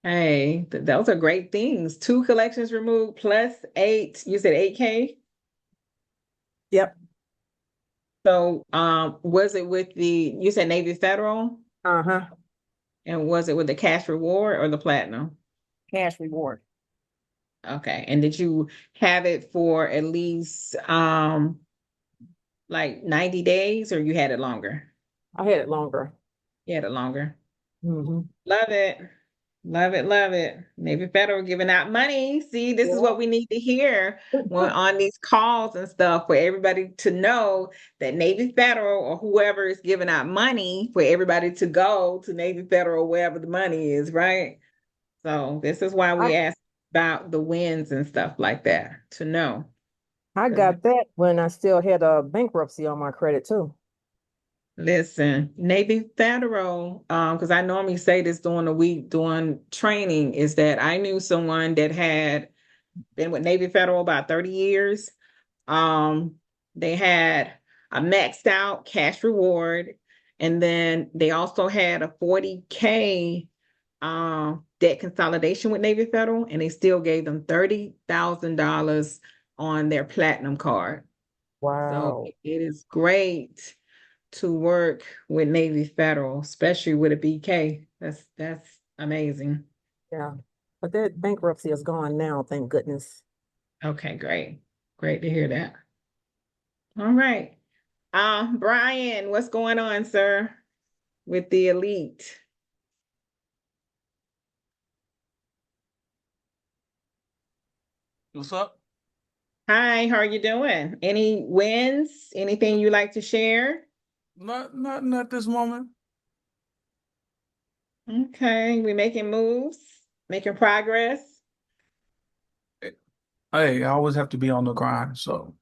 Hey, those are great things. 2 collections removed plus 8. You said 8K? Yep. So, was it with you said Navy Federal? Uh-huh. And was it with the cash reward or the platinum? Cash reward. Okay. And did you have it for at least like 90 days or you had it longer? I had it longer. You had it longer. Mm-hmm. Love it. Love it, love it. Navy Federal giving out money. See, this is what we need to hear when on these calls and stuff for everybody to know that Navy Federal or whoever is giving out money for everybody to go to Navy Federal wherever the money is, right? So this is why we ask about the wins and stuff like that to know. I got that when I still had a bankruptcy on my credit too. Listen, Navy Federal, because I normally say this during the week during training, is that I knew someone that had been with Navy Federal about 30 years. They had a maxed out cash reward, and then they also had a 40K debt consolidation with Navy Federal, and they still gave them $30,000 on their platinum card. Wow. So it is great to work with Navy Federal, especially with a BK. That's amazing. Yeah. But that bankruptcy is gone now, thank goodness. Okay, great. Great to hear that. All right. Brian, what's going on, sir, with the elite? What's up? Hi, how are you doing? Any wins? Anything you like to share? Not at this moment. Okay, we making moves, making progress. Hey, I always have to be on the grind, so.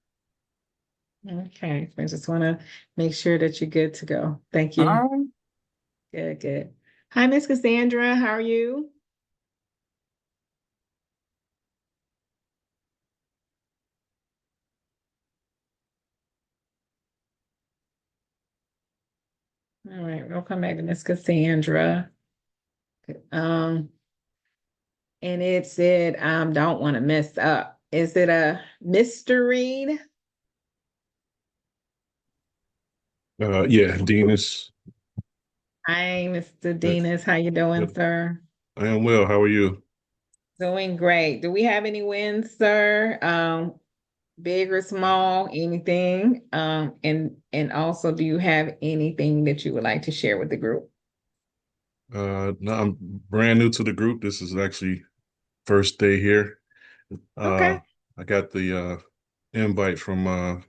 Okay, I just want to make sure that you're good to go. Thank you. All right. Good, good. Hi, Miss Cassandra. How are you? All right, we'll come back to Miss Cassandra. Um, and it said, don't want to mess up. Is it a Mr. Reed? Yeah, Denis. Hi, Mr. Denis. How you doing, Yep. sir? I am well. How are you? Doing great. Do we have any wins, sir? Big or small, anything? And also, do you have anything that you would like to share with the group? No, I'm brand new to the group. This is actually first day here. Okay. I got the invite from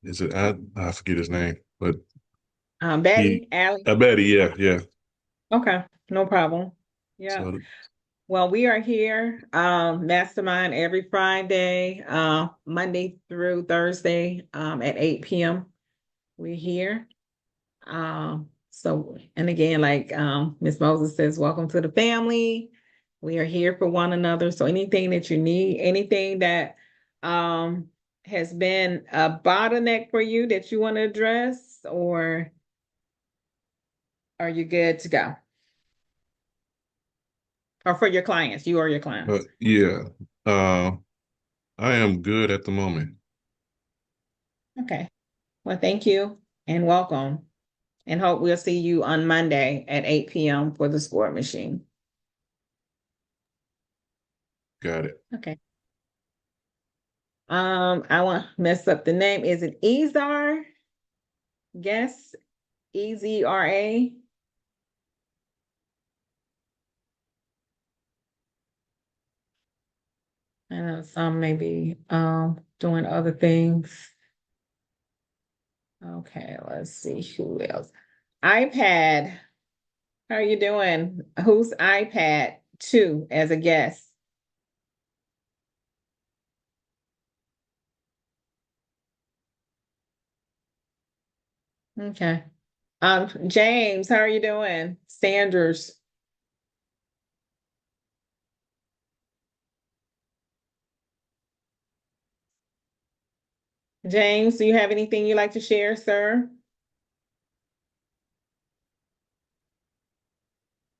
is it I forget his name, but Betty, Allie. Betty, yeah. Okay, no problem. Yeah. So Well, we are here, Mastermind every Friday, Monday through Thursday, at 8 p.m. We're here. And again, like Ms. Moses says, welcome to the family. We are here for one another. So anything that you need, anything that has been a bottleneck for you that you want to address, or are you good to go? Or for your clients, you or your clients? yeah. I am good at the moment. Okay. Well, thank you and welcome. And hope we'll see you on Monday at 8 p.m. for the sport machine. Got it. Okay. I want to mess up the name. Is it Ezra? Guess EZRA. I know some may be doing other things. Okay, let's see who else. iPad. How are you doing? Who's iPad 2 as a guest? Okay. James, how are you doing? Sanders. James, do you have anything you'd like to share, sir?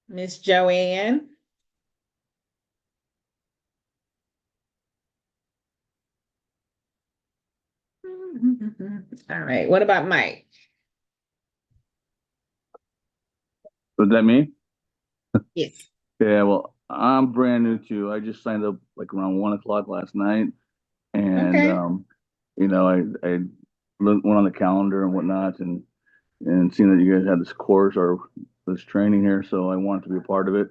Miss Joanne? All right, what about Mike? Was that me? Yes. Yeah, well, I'm brand new too. I just signed up like around 1 o'clock last night, and Okay. I went on the calendar and whatnot, and seeing that you guys had this course or this training here, so I wanted to be a part of it.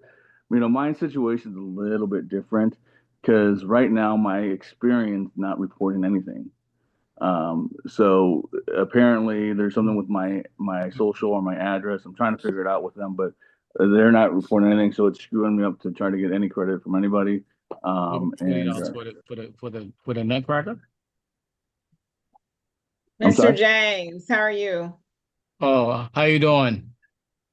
My situation is a little bit different because right now my experience not reporting anything. So apparently there's something with my social or my address. I'm trying to figure it out with them, but they're not reporting anything, so it's screwing me up to try to get any credit from anybody. And $20 for the Nutcracker. I'm Mr. sorry. James, how are you? Oh, how you doing?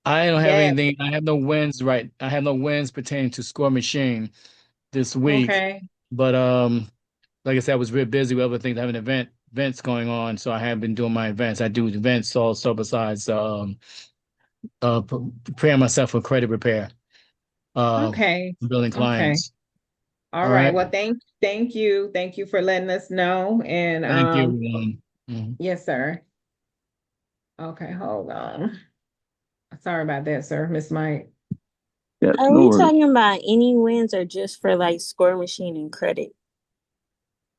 I don't have Yes. anything. I have no wins. Right, I have no wins pertaining to Score Machine this week. Okay. But like I said, I was real busy with other things, having events going on, so I have been doing my events. I do events also besides preparing myself for credit repair, Okay. building Okay. clients. All All right. right. Well, thank you. Thank you for letting us know. And Thank you. Mhm. yes, sir. Okay, hold on. Sorry about that, sir. Miss Mike. Yeah, Are no we worries. talking about any wins or just for like Score Machine and credit?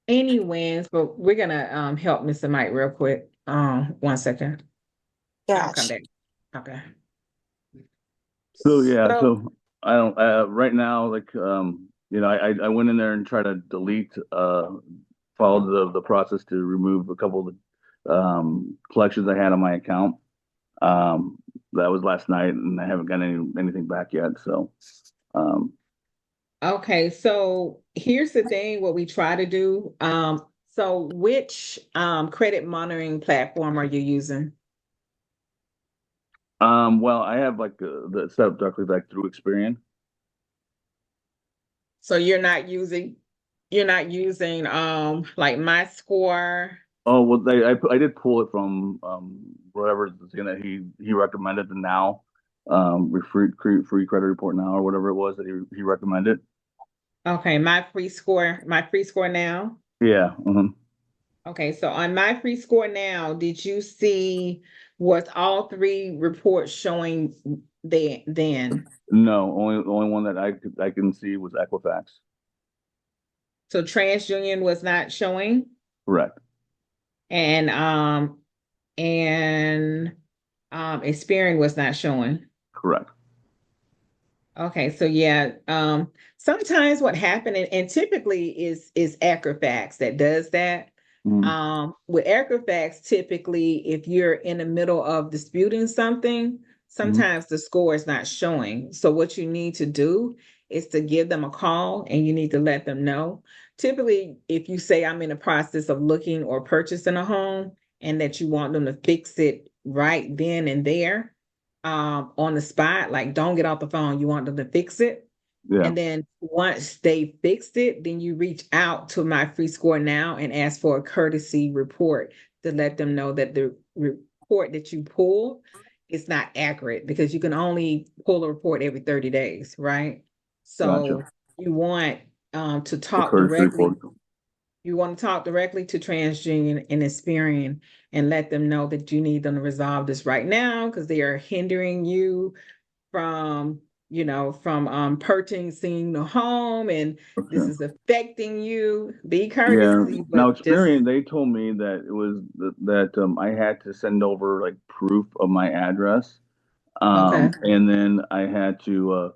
Any wins, but we're gonna help Mr. Mike real quick. 1 second. I'll come Gotcha. back. Okay. So yeah, So so I don't right now like I went in there and tried to delete followed the process to remove a couple of the collections I had on my account. That was last night, and I haven't got anything back yet. So um okay, so here's the thing, what we try to do. So which credit monitoring platform are you using? well, I have like the set up directly back through Experian. So you're not using like my score. Oh well, I did pull it from whatever the thing that he recommended, the now free credit report now or whatever it was that he recommended. Okay, my free score now. Yeah. Okay, so on my free score now, did you see was all three reports showing then? No, only one that I can see was Equifax. So TransUnion was not showing, Correct. and Experian was not showing. Correct. Okay, so yeah, sometimes what happened, and typically is Equifax that does that. With Equifax, typically, if you're in the middle of disputing something, sometimes the score is not showing. So what you need to do is to give them a call and you need to let them know. Typically, if you say I'm in the process of looking or purchasing a home and that you want them to fix it right then and there, on the spot, like don't get off the phone, you want them to fix it. Yeah. And then once they fixed it, then you reach out to my free score now and ask for a courtesy report to let them know that the report that you pull is not accurate, because you can only pull a report every 30 days, right? So Gotcha. you want to The talk courtesy directly. report. You want to talk directly to TransUnion and Experian and let them know that you need them to resolve this right now because they are hindering you from purchasing the home, and this Okay. is affecting you. Be Yeah. courtesy, Now but just Experian, they told me that it was that I had to send over like proof of my address. okay. And then I had to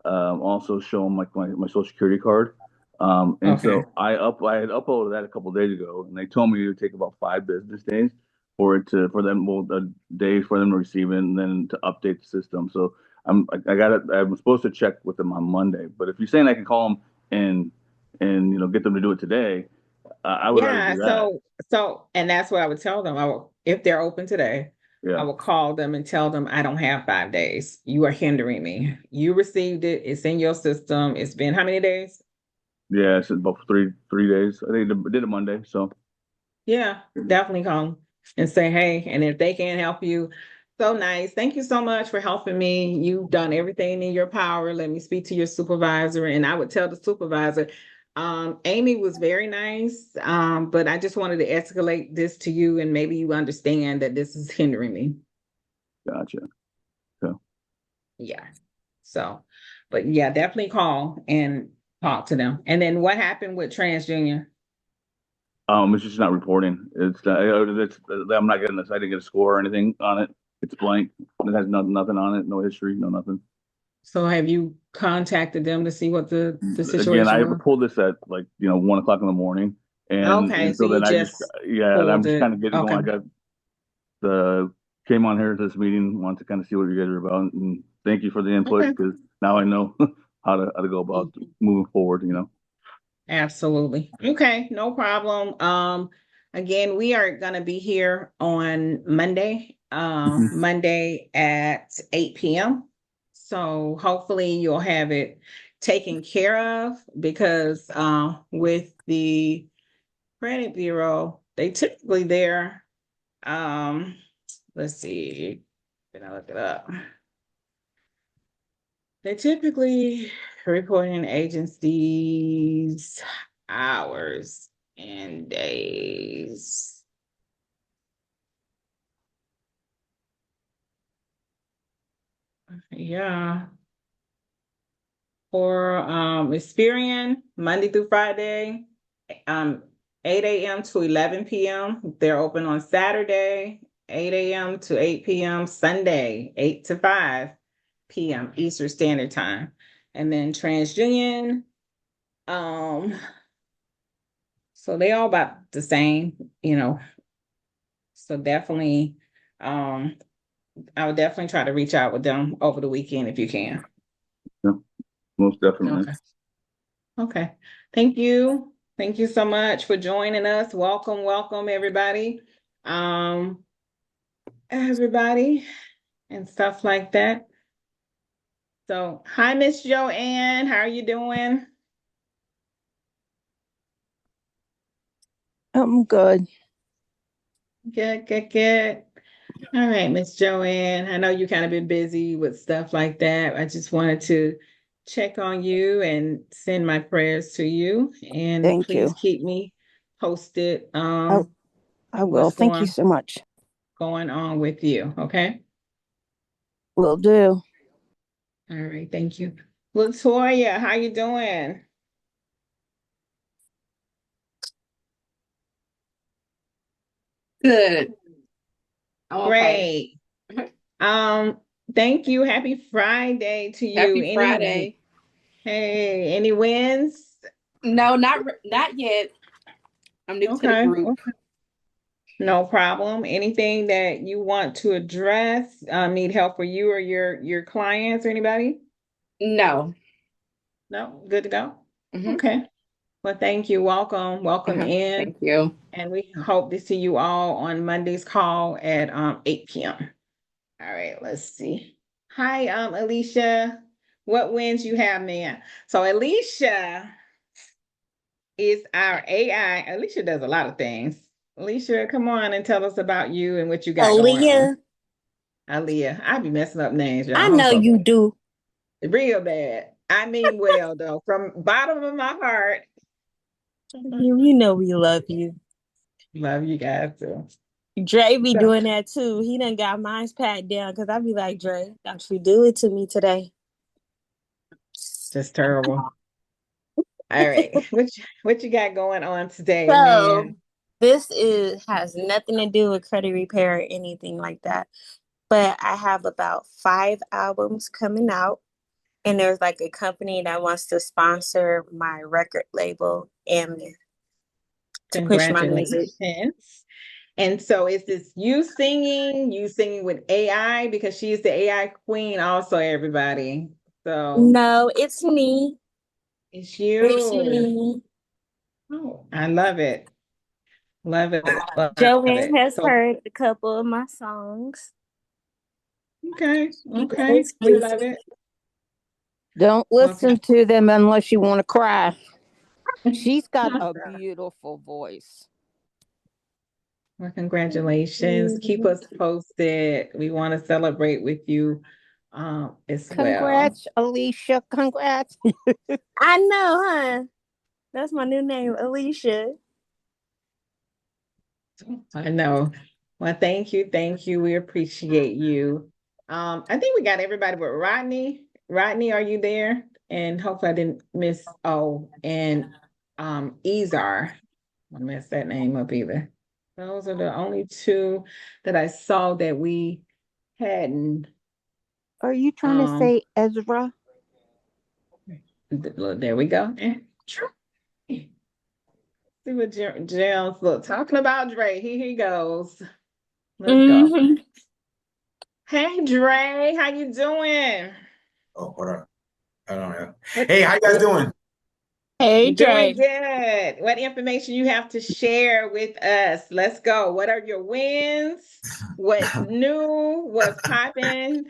also show them like my social security card. And Okay. so I had uploaded that a couple of days ago, and they told me it would take about 5 business days for them, well, a day for them to receive it and then to update the system. So I got it. I'm supposed to check with them on Monday, but if you're saying I can call them and get them to do it today, I would rather Yeah, do that. and that's what I would tell them. If they're open today, I Yeah. will call them and tell them I don't have 5 days. You are hindering me. You received it. It's in your system. It's been how many days? Yeah. It's about three days. I think I did it Monday. So Yeah, definitely call them and say, hey, and if they can't help you, so nice. Thank you so much for helping me. You've done everything in your power. Let me speak to your supervisor. And I would tell the supervisor, Amy was very nice, but I just wanted to escalate this to you and maybe you understand that this is hindering me. Gotcha. Yeah. So, but yeah, definitely call and talk to them. And then what happened with TransUnion? It's just not reporting. I'm not getting this. I didn't get a score or anything on it. It's blank. It has nothing on it. No history. No nothing. So have you contacted them to see what the Again, situation I was? pulled this at 1 o'clock in the morning, and Okay, and so so then you I just just and I'm pulled just it. kind of getting going. I Okay. got came on here to this meeting, wanted to kind of see what you guys are about, and thank you for the input Okay. because now I know how to go about moving forward. Absolutely. Okay, no problem. Again, we are gonna be here on Monday, Monday at 8 p.m. So hopefully you'll have it taken care of because with the credit bureau, they typically there. Let's see. Can I look it up? They typically reporting agencies hours and days. Yeah. For Experian, Monday through Friday, 8 a.m. to 11 p.m. They're open on Saturday, 8 a.m. to 8 p.m. Sunday, 8 to 5 p.m. Eastern Standard Time. And then TransUnion, so they all about the same, So definitely, I would definitely try to reach out with them over the weekend if you can. Yeah, most definitely. Okay. Okay. Thank you. Thank you so much for joining us. Welcome, everybody. Everybody and stuff like that. So, hi, Miss Joanne. How are you doing? I'm good. Good. All right, Miss Joanne. I know you kind of been busy with stuff like that. I just wanted to check on you and send my prayers to you. And Thank please you. keep me posted. I will. What's Thank you so much. going on with you. Okay. Will do. All right. Thank you. Latoya, how you doing? Good. I'm okay. Great. Thank you. Happy Friday to you. Happy Friday. Hey, any wins? No, not yet. I'm new to the group. Okay. No problem. Anything that you want to address? Need help for you or your clients or anybody? No. No, good to go. Mhm. Okay. Well, thank you. Welcome in. Thank you. And we hope to see you all on Monday's call at 8 p.m. All right, let's see. Hi, Alicia. What wins you have, man? So Alicia is our AI. Alicia does a lot of things. Alicia, come on and tell us about you and what you got going on. Aaliyah. I be messing up names, y'all. I I'm know so you bad. do. Real bad. I mean well though, from bottom of my heart. You know we love you. Love you guys too. Dre be So- doing that too. He done got mine's pat down because I be like, Dre, don't you do it to me today. Just terrible. All right. What you got going on today, So man? this has nothing to do with credit repair or anything like that. But I have about 5 albums coming out. And there's like a company that wants to sponsor my record label and to push my music. Congratulations. And so is this you singing with AI because she's the AI queen also, everybody. So No, it's me. it's It's you. me. Oh, I love it. Love it. Love Joanne it. has So heard a couple of my songs. okay. She Okay. does We music. love it. Don't listen to them unless you want to cry. Okay. She's got a beautiful voice. Well, congratulations. Keep us posted. We want to celebrate with you as well. Congrats, Alicia. Congrats. I know, huh? That's my new name, Alicia. I know. Well, thank you. Thank you. We appreciate you. I think we got everybody but Rodney. Rodney, are you there? And hopefully I didn't miss, oh, and Ezar. I don't mess that name up either. Those are the only two that I saw that we hadn't. Are you trying to say Ezra? There we go. See what Jails look talking about Dre. Here he goes. Let's go. Hey Dre, how you doing? Oh, hold on. I don't know. Hey, how you guys doing? Hey, Doing Dre. good. What information you have to share with us? Let's go. What are your wins? What's new? What's popping?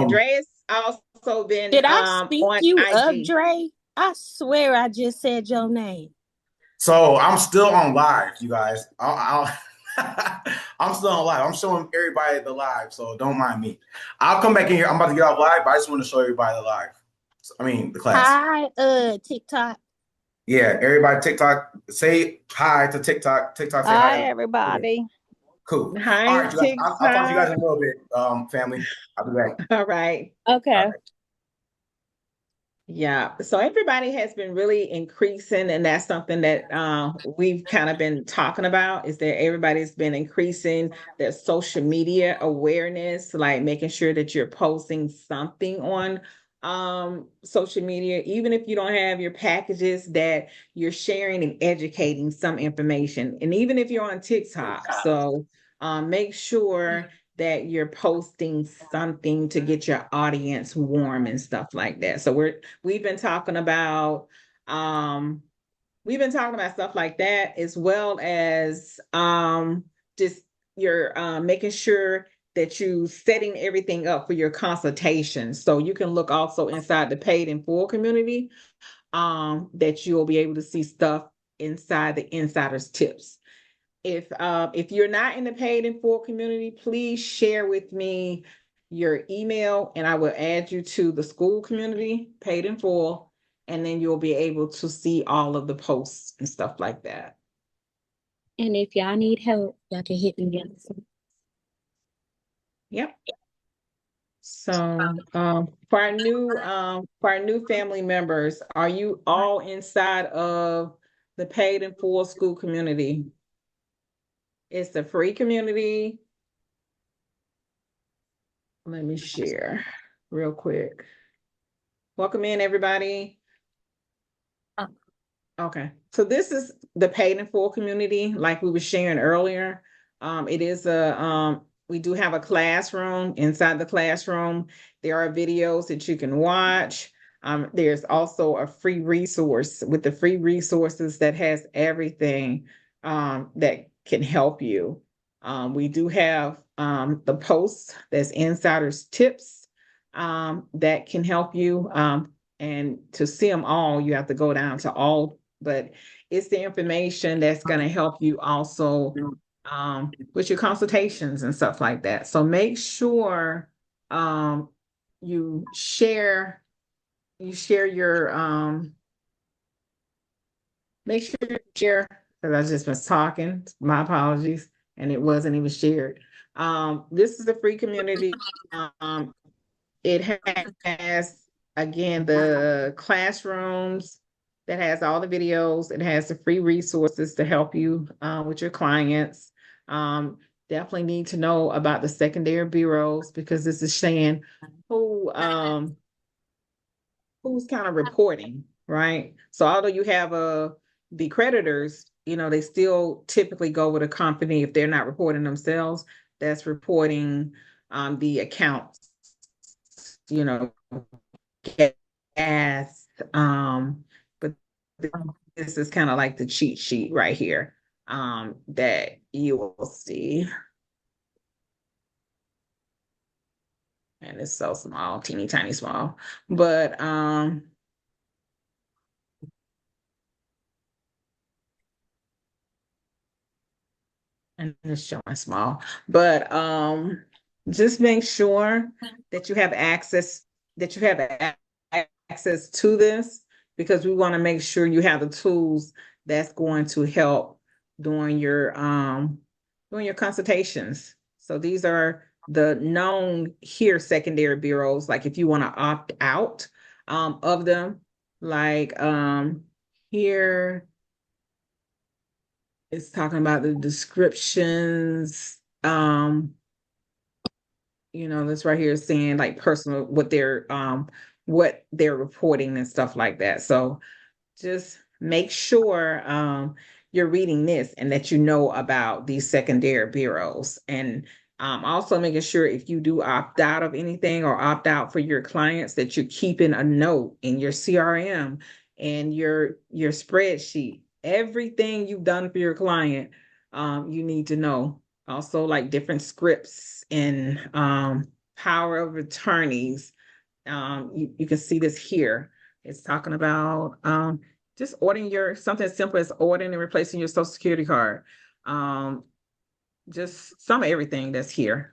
Dre has also been Did I speak on you IG. up, Dre? I swear I just said your name. So I'm still on live, you guys. I'm still on live. I'm showing everybody the live, so don't mind me. I'll come back in here. I'm about to get off live, but I just want to show everybody the live. I mean, the class. Hi, TikTok. Yeah, everybody TikTok, say hi to TikTok. TikTok, say hi. Hi, everybody. Cool. Hi, All right, you guys. I'll talk to you guys in a little bit, family. I'll be back. All right. Okay. Yeah, so everybody has been really increasing, and that's something that we've kind of been talking about, is that everybody's been increasing their social media awareness, like making sure that you're posting something on social media, even if you don't have your packages, that you're sharing and educating some information, and even if you're on TikTok. So make sure that you're posting something to get your audience warm and stuff like that. So we've been talking about stuff like that, as well as just your making sure that you setting everything up for your consultations. So you can look also inside the paid in full community, that you'll be able to see stuff inside the insider's tips. If you're not in the paid in full community, please share with me your email and I will add you to the school community, paid in full, and then you'll be able to see all of the posts and stuff like that. And if y'all need help, y'all can hit me up. Yep. So for our new family members, are you all inside of the paid in full school community? It's a free community. Let me share real quick. Welcome in, everybody. Okay, so this is the paid in full community, like we were sharing earlier. It is we do have a classroom. Inside the classroom, there are videos that you can watch. There's also a free resource with the free resources that has everything that can help you. We do have the posts that's insiders tips that can help you. And to see them all, you have to go down to all, but it's the information that's going to help you also with your consultations and stuff like that. So make sure you share your make sure you share, because I just was talking, my apologies, and it wasn't even shared. This is a free community. It has, again, the classrooms that has all the videos. It has the free resources to help you with your clients. Definitely need to know about the secondary bureaus, because this is saying who's kind of reporting, right? So although you have the creditors, they still typically go with a company if they're not reporting themselves, that's reporting the accounts, gas, but this is kind of like the cheat sheet right here that you will see. And it's so small, teeny tiny small, but and it's showing small, but just make sure that you have access to this. because we want to make sure you have the tools that's going to help during your consultations. So these are the known here secondary bureaus, like if you want to opt out of them, like here it's talking about the descriptions. You know, this right here is saying like personal, what they're reporting and stuff like that. So just make sure you're reading this and that you know about these secondary bureaus. And also making sure if you do opt out of anything or opt out for your clients, that you're keeping a note in your CRM and your spreadsheet. Everything you've done for your client, you need to know. Also, like different scripts and power of attorneys. You can see this here. It's talking about just ordering something as simple as ordering and replacing your social security card. Just some of everything that's here.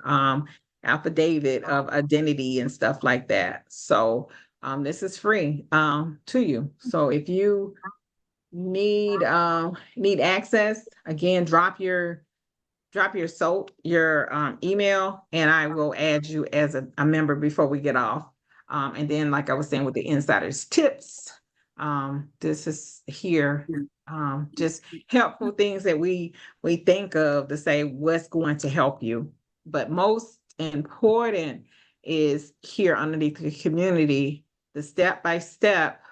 Affidavit of identity and stuff like that. So this is free to you. So if you need access, again, drop your email and I will add you as a member before we get off. And then, like I was saying, with the insiders tips, this is here, just helpful things that we think of to say what's going to help you. But most important is here underneath the community, the step-by-step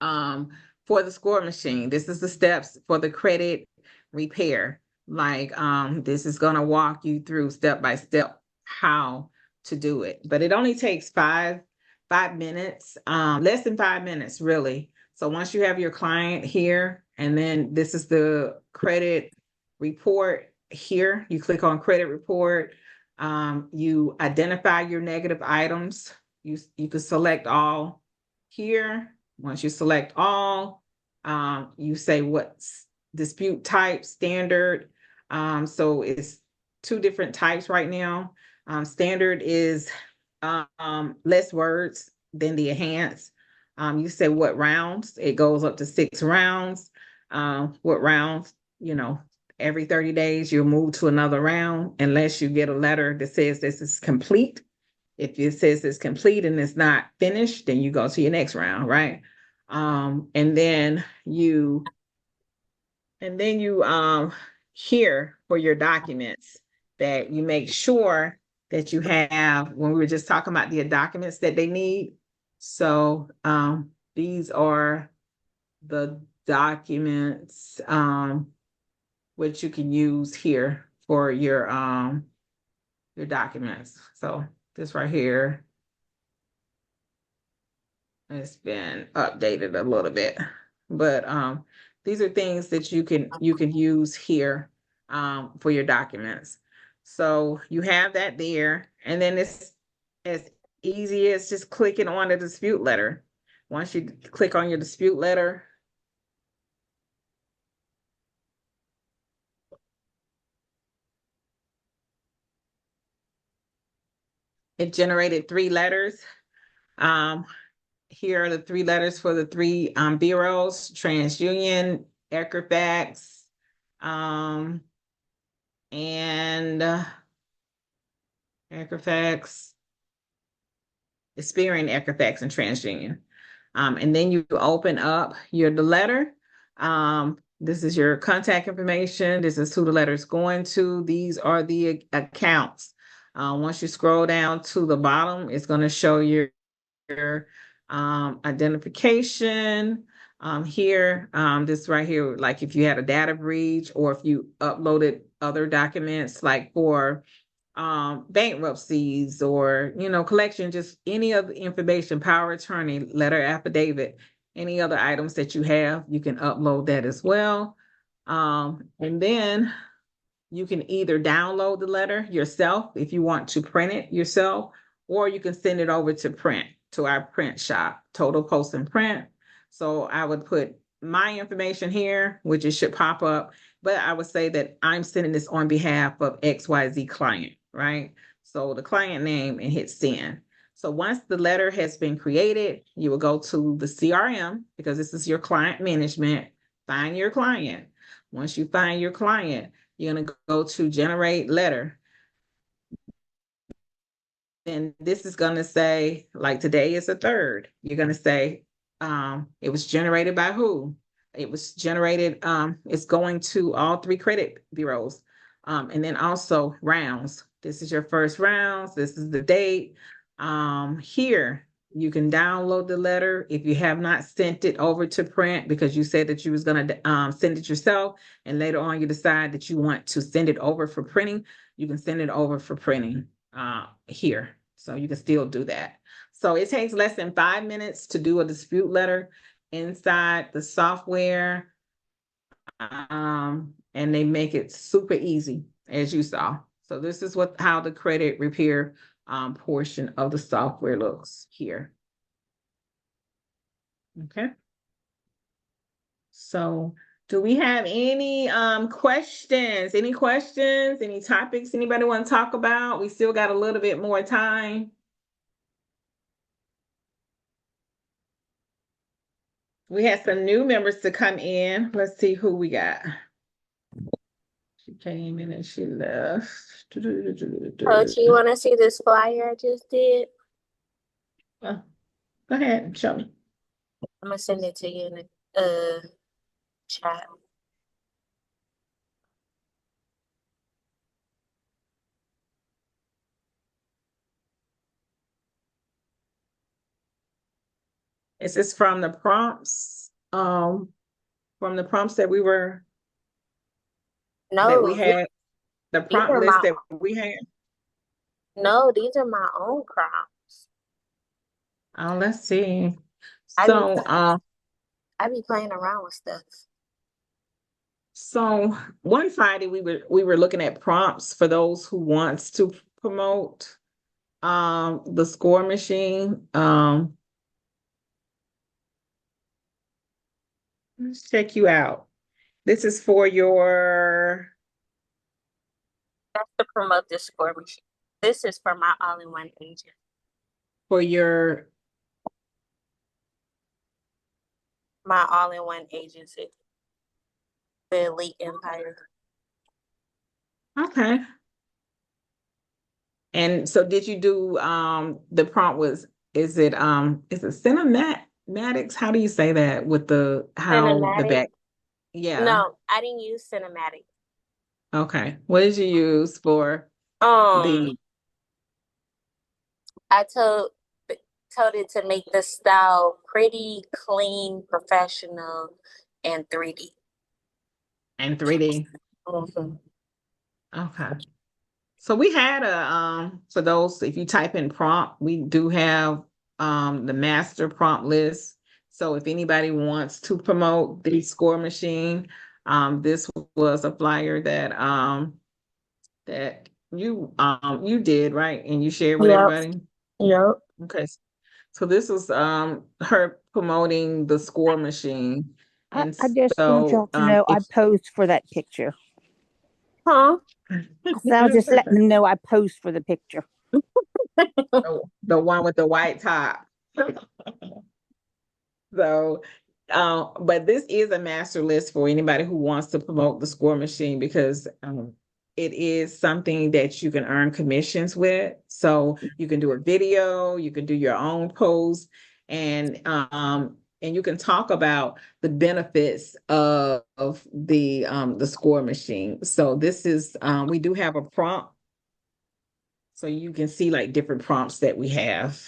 for the score machine. This is the steps for the credit repair. Like this is going to walk you through step by step how to do it, but it only takes 5 minutes, less than 5 minutes really. So once you have your client here, and then this is the credit report here, you click on credit report, you identify your negative items, you can select all here. Once you select all, you say what's dispute type, standard. So it's 2 different types right now. Standard is less words than the enhanced. You say what rounds, it goes up to 6 rounds. What rounds, every 30 days you'll move to another round unless you get a letter that says this is complete. If it says it's complete and it's not finished, then you go to your next round, right? And then you here for your documents that you make sure that you have, when we were just talking about the documents that they need. So these are the documents which you can use here for your documents. So this right here, it's been updated a little bit, but these are things that you can use here for your documents. So you have that there, and then it's as easy as just clicking on the dispute letter. Once you click on your dispute letter, it generated 3 letters. Here are the 3 letters for the 3 bureaus: TransUnion, Equifax, and Equifax, Experian, Equifax, and TransUnion. And then you open up the letter. This is your contact information. This is who the letter is going to. These are the accounts. Once you scroll down to the bottom, it's going to show your identification. Here, this right here, like if you had a data breach or if you uploaded other documents, like for bankruptcies or collection, just any other information, power of attorney, letter, affidavit, any other items that you have, you can upload that as well. And then you can either download the letter yourself if you want to print it yourself, or you can send it over to print, to our print shop, Total Post and Print. So I would put my information here, which it should pop up, but I would say that I'm sending this on behalf of XYZ client, right? So the client name, and hit send. So once the letter has been created, you will go to the CRM because this is your client management. Find your client. Once you find your client, you're going to go to generate letter. And this is going to say, like today is the 3rd. You're going to say, it was generated by who? It was generated, it's going to all 3 credit bureaus. And then also rounds. This is your first rounds. This is the date. Here, you can download the letter if you have not sent it over to print because you said that you was going to send it yourself. And later on, you decide that you want to send it over for printing. You can send it over for printing here. So you can still do that. So it takes less than 5 minutes to do a dispute letter inside the software. And they make it super easy, as you saw. So this is how the credit repair portion of the software looks here. Okay. So do we have any questions? Any questions? Any topics anybody want to talk about? We still got a little bit more time. We had some new members to come in. Let's see who we got. She came in and she left. Coach, you want to see this flyer I just did? Go ahead, show me. I'm gonna send it to you in the chat. Is this from the prompts? From the prompts that we were that we had, the prompt list that we had. No, these are my own prompts. Oh, let's see. So I be playing around with stuff. So one Friday we were looking at prompts for those who wants to promote the score machine. Let's check you out. This is for your That's to promote the score machine. This is for my all-in-one agent. For your my all-in-one agency. The Elite Empire. Okay. And so did you do the prompt was is it cinematics? How do you say that with the back? Yeah. No, I didn't use cinematic. Okay. What did you use for the I told it to make the style pretty, clean, professional, and 3D. And 3D. Okay. So we had for those, if you type in prompt, we do have the master prompt list. So if anybody wants to promote the score machine, this was a flyer that that you did, right? And you shared with everybody? Yep. Okay. So this is her promoting the score machine. I just want y'all to know I posed for that picture. Huh? So I'll just let them know I posed for the picture. The one with the white top. So, but this is a master list for anybody who wants to promote the score machine because it is something that you can earn commissions with. So you can do a video, you can do your own post, and you can talk about the benefits of the score machine. So this is we do have a prompt. So you can see like different prompts that we have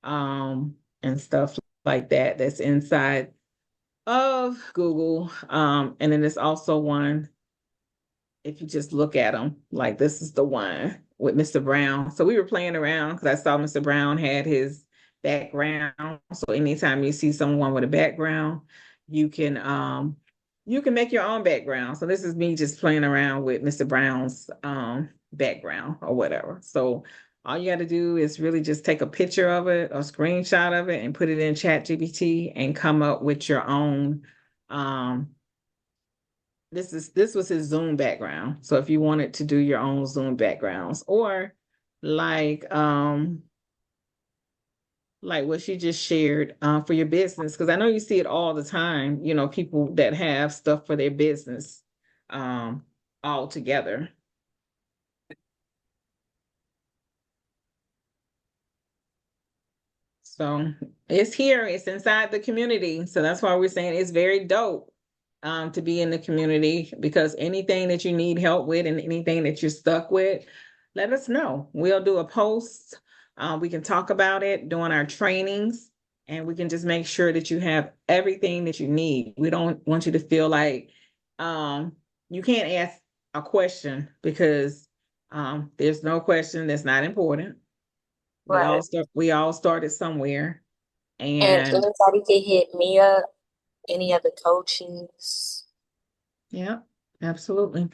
and stuff like that that's inside of Google. And then there's also one, if you just look at them, like this is the one with Mr. Brown. So we were playing around because I saw Mr. Brown had his background. So anytime you see someone with a background, you can make your own background. So this is me just playing around with Mr. Brown's background or whatever. So all you got to do is really just take a picture of it, a screenshot of it, and put it in ChatGPT and come up with your own. This was his Zoom background. So if you wanted to do your own Zoom backgrounds, or like like what she just shared, for your business, because I know you see it all the time, you know, people that have stuff for their business, all together. So it's here, it's inside the community. So that's why we're saying it's very dope, to be in the community, because anything that you need help with and anything that you're stuck with, let us know. We'll do a post. We can talk about it during our trainings, and we can just make sure that you have everything that you need. We don't want you to feel like, you can't ask a question, because there's no question that's not important. Right. We all started somewhere, And and anybody can hit me up, any other coaches. yeah, absolutely.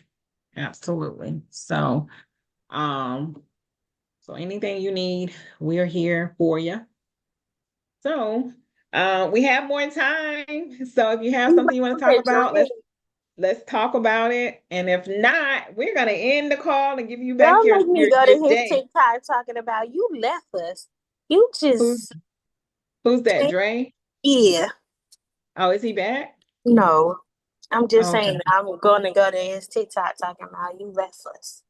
Absolutely. So, so anything you need, we're here for you. So, we have more time. So if you have something you want to talk about, let's talk about it. And if not, we're gonna end the call and give you back Y'all make me go your to his day. TikTok talking about you left us. You just Who's that, Dre? yeah. Oh, is he back? No. I'm just Okay. saying I'm gonna go to his TikTok talking about you left us.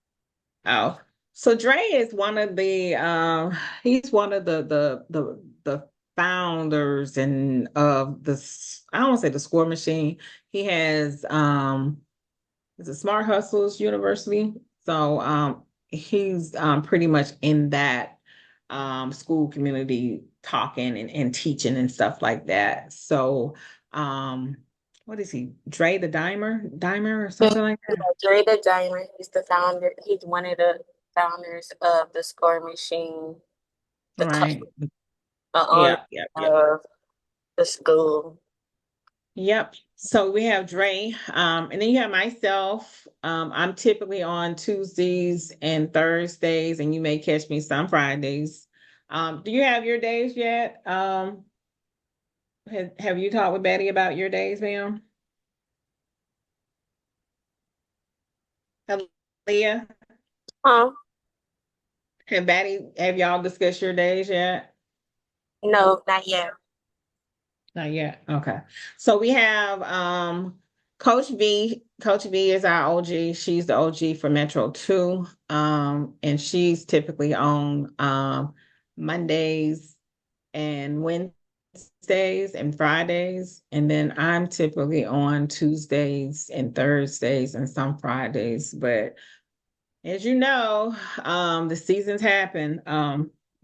Oh, so Dre is one of the he's one of the founders and of I don't want to say the Score Machine. He has it's a Smart Hustles University. So he's pretty much in that school community talking and teaching and stuff like that. So what is he? Dre the Dimer or something like that? Dre the Diamond, he's the founder. He's one of the founders of the Score Machine, the Right. owner Yeah. of the school. Yep. So we have Dre, and then you have myself. I'm typically on Tuesdays and Thursdays, and you may catch me some Fridays. Do you have your days yet? Have you talked with Betty about your days, ma'am? Leah? Huh? Have y'all discussed your days yet? No, not yet. Not yet. Okay. So we have Coach V. Coach V is our OG. She's the OG for Metro 2. And she's typically on Mondays and Wednesdays and Fridays. And then I'm typically on Tuesdays and Thursdays and some Fridays. But as you know, the seasons happen.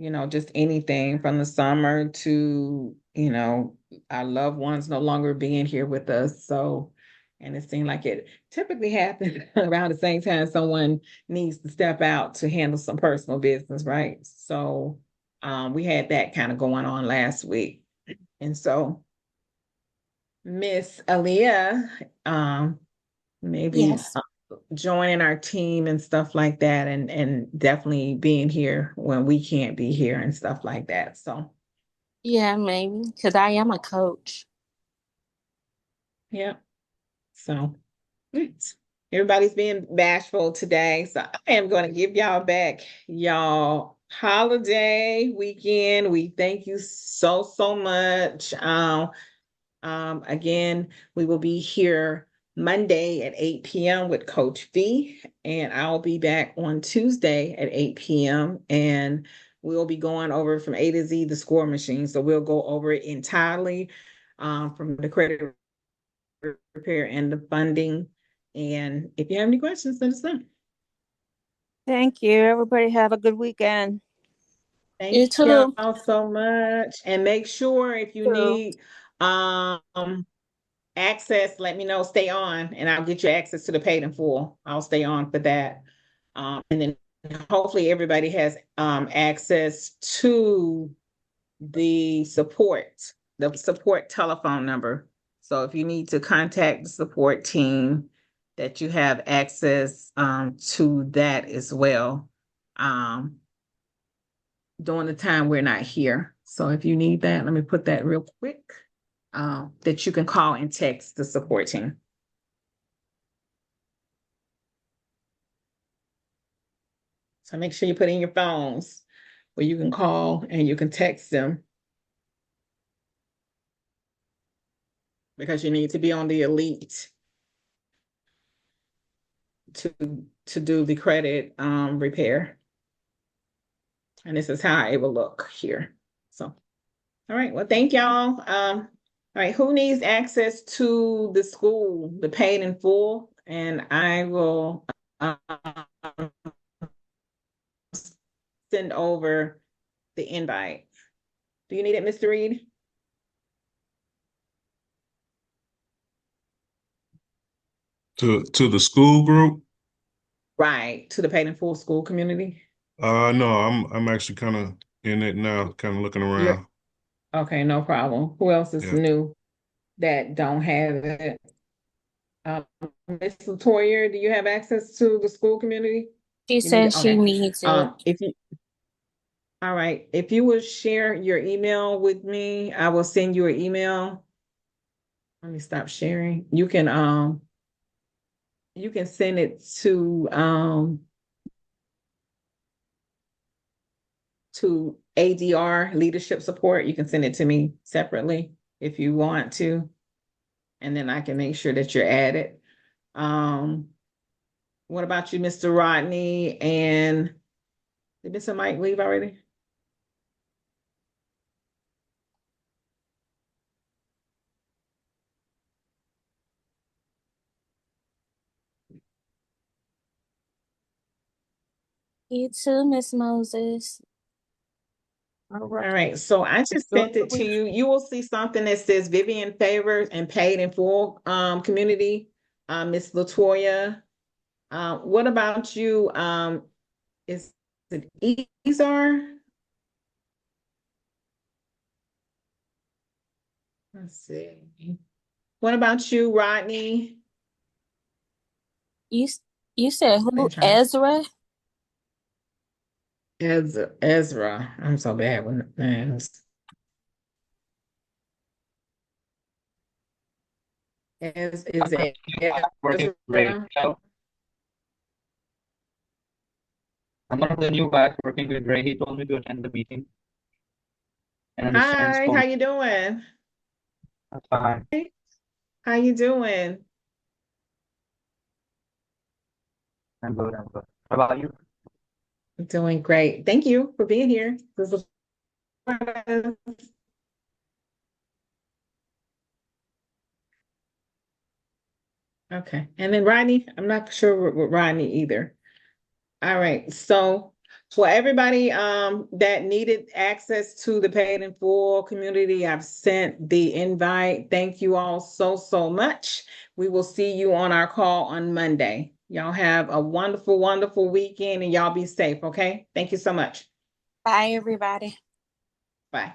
You know, just anything from the summer to, you know, our loved ones no longer being here with us. So, and it seemed like it typically happens around the same time someone needs to step out to handle some personal business, right? So, we had that kind of going on last week. And so Miss Aaliyah, maybe Yes. joining our team and stuff like that, and definitely being here when we can't be here and stuff like that. So Yeah, maybe. Because I am a coach. yeah. So everybody's being bashful today. So I am going to give y'all back y'all holiday weekend. We thank you so much. Again, we will be here Monday at 8 p.m. with Coach V, and I'll be back on Tuesday at 8 p.m. and we'll be going over from A to Z the Score Machine. So we'll go over it entirely, from the credit repair and the funding. And if you have any questions, let us know. Thank you. Everybody have a good weekend. You Thank too. y'all so much. And make sure if you need access, let me know, stay on, and I'll get you access to the paid in full. I'll stay on for that. And then hopefully everybody has access to the support telephone number. So if you need to contact the support team, that you have access to that as well. During the time we're not here. So if you need that, let me put that real quick. That you can call and text the support team. So make sure you put in your phones where you can call and you can text them because you need to be on the elite to do the credit repair. And this is how it will look here. So, all right. Well, thank y'all. All right. Who needs access to the school, the paid in full? And I will send over the invite. Do you need it, Mr. Reed? To the school group? Right, to the paid in full school community? No, I'm actually kind of in it now, kind of looking around. Okay, no problem. Who else is Yeah. new that don't have it? Ms. Latoya, do you have access to the school community? She You says need- she okay. needs it. If you, all right, if you would share your email with me, I will send you an email. Let me stop sharing. You can send it to ADR Leadership Support. You can send it to me separately if you want to. And then I can make sure that you're added. What about you, Mr. Rodney? And did Mr. Mike leave already? You too, Miss Moses. All All right. right, so I just sent it to you. You will see something that says Vivian Favors and Paid in Full community, Miss Latoya. What about you? Is it Ezar? Let's see. What about you, Rodney? You said who? Okay. Ezra? Ezra. I'm so bad with names. Is it Working great. Ezra? I'm one of the new guys working with Ray. He told me to attend the meeting. And Hi, how you doing? That's fine. How you doing? I'm good. I'm good. How about you? Doing great. Thank you for being here. This is okay. And then Rodney, I'm not sure with Rodney either. All right. So for everybody that needed access to the paid in full community, I've sent the invite. Thank you all so much. We will see you on our call on Monday. Y'all have a wonderful, wonderful weekend and y'all be safe, okay? Thank you so much. Bye, everybody. Bye.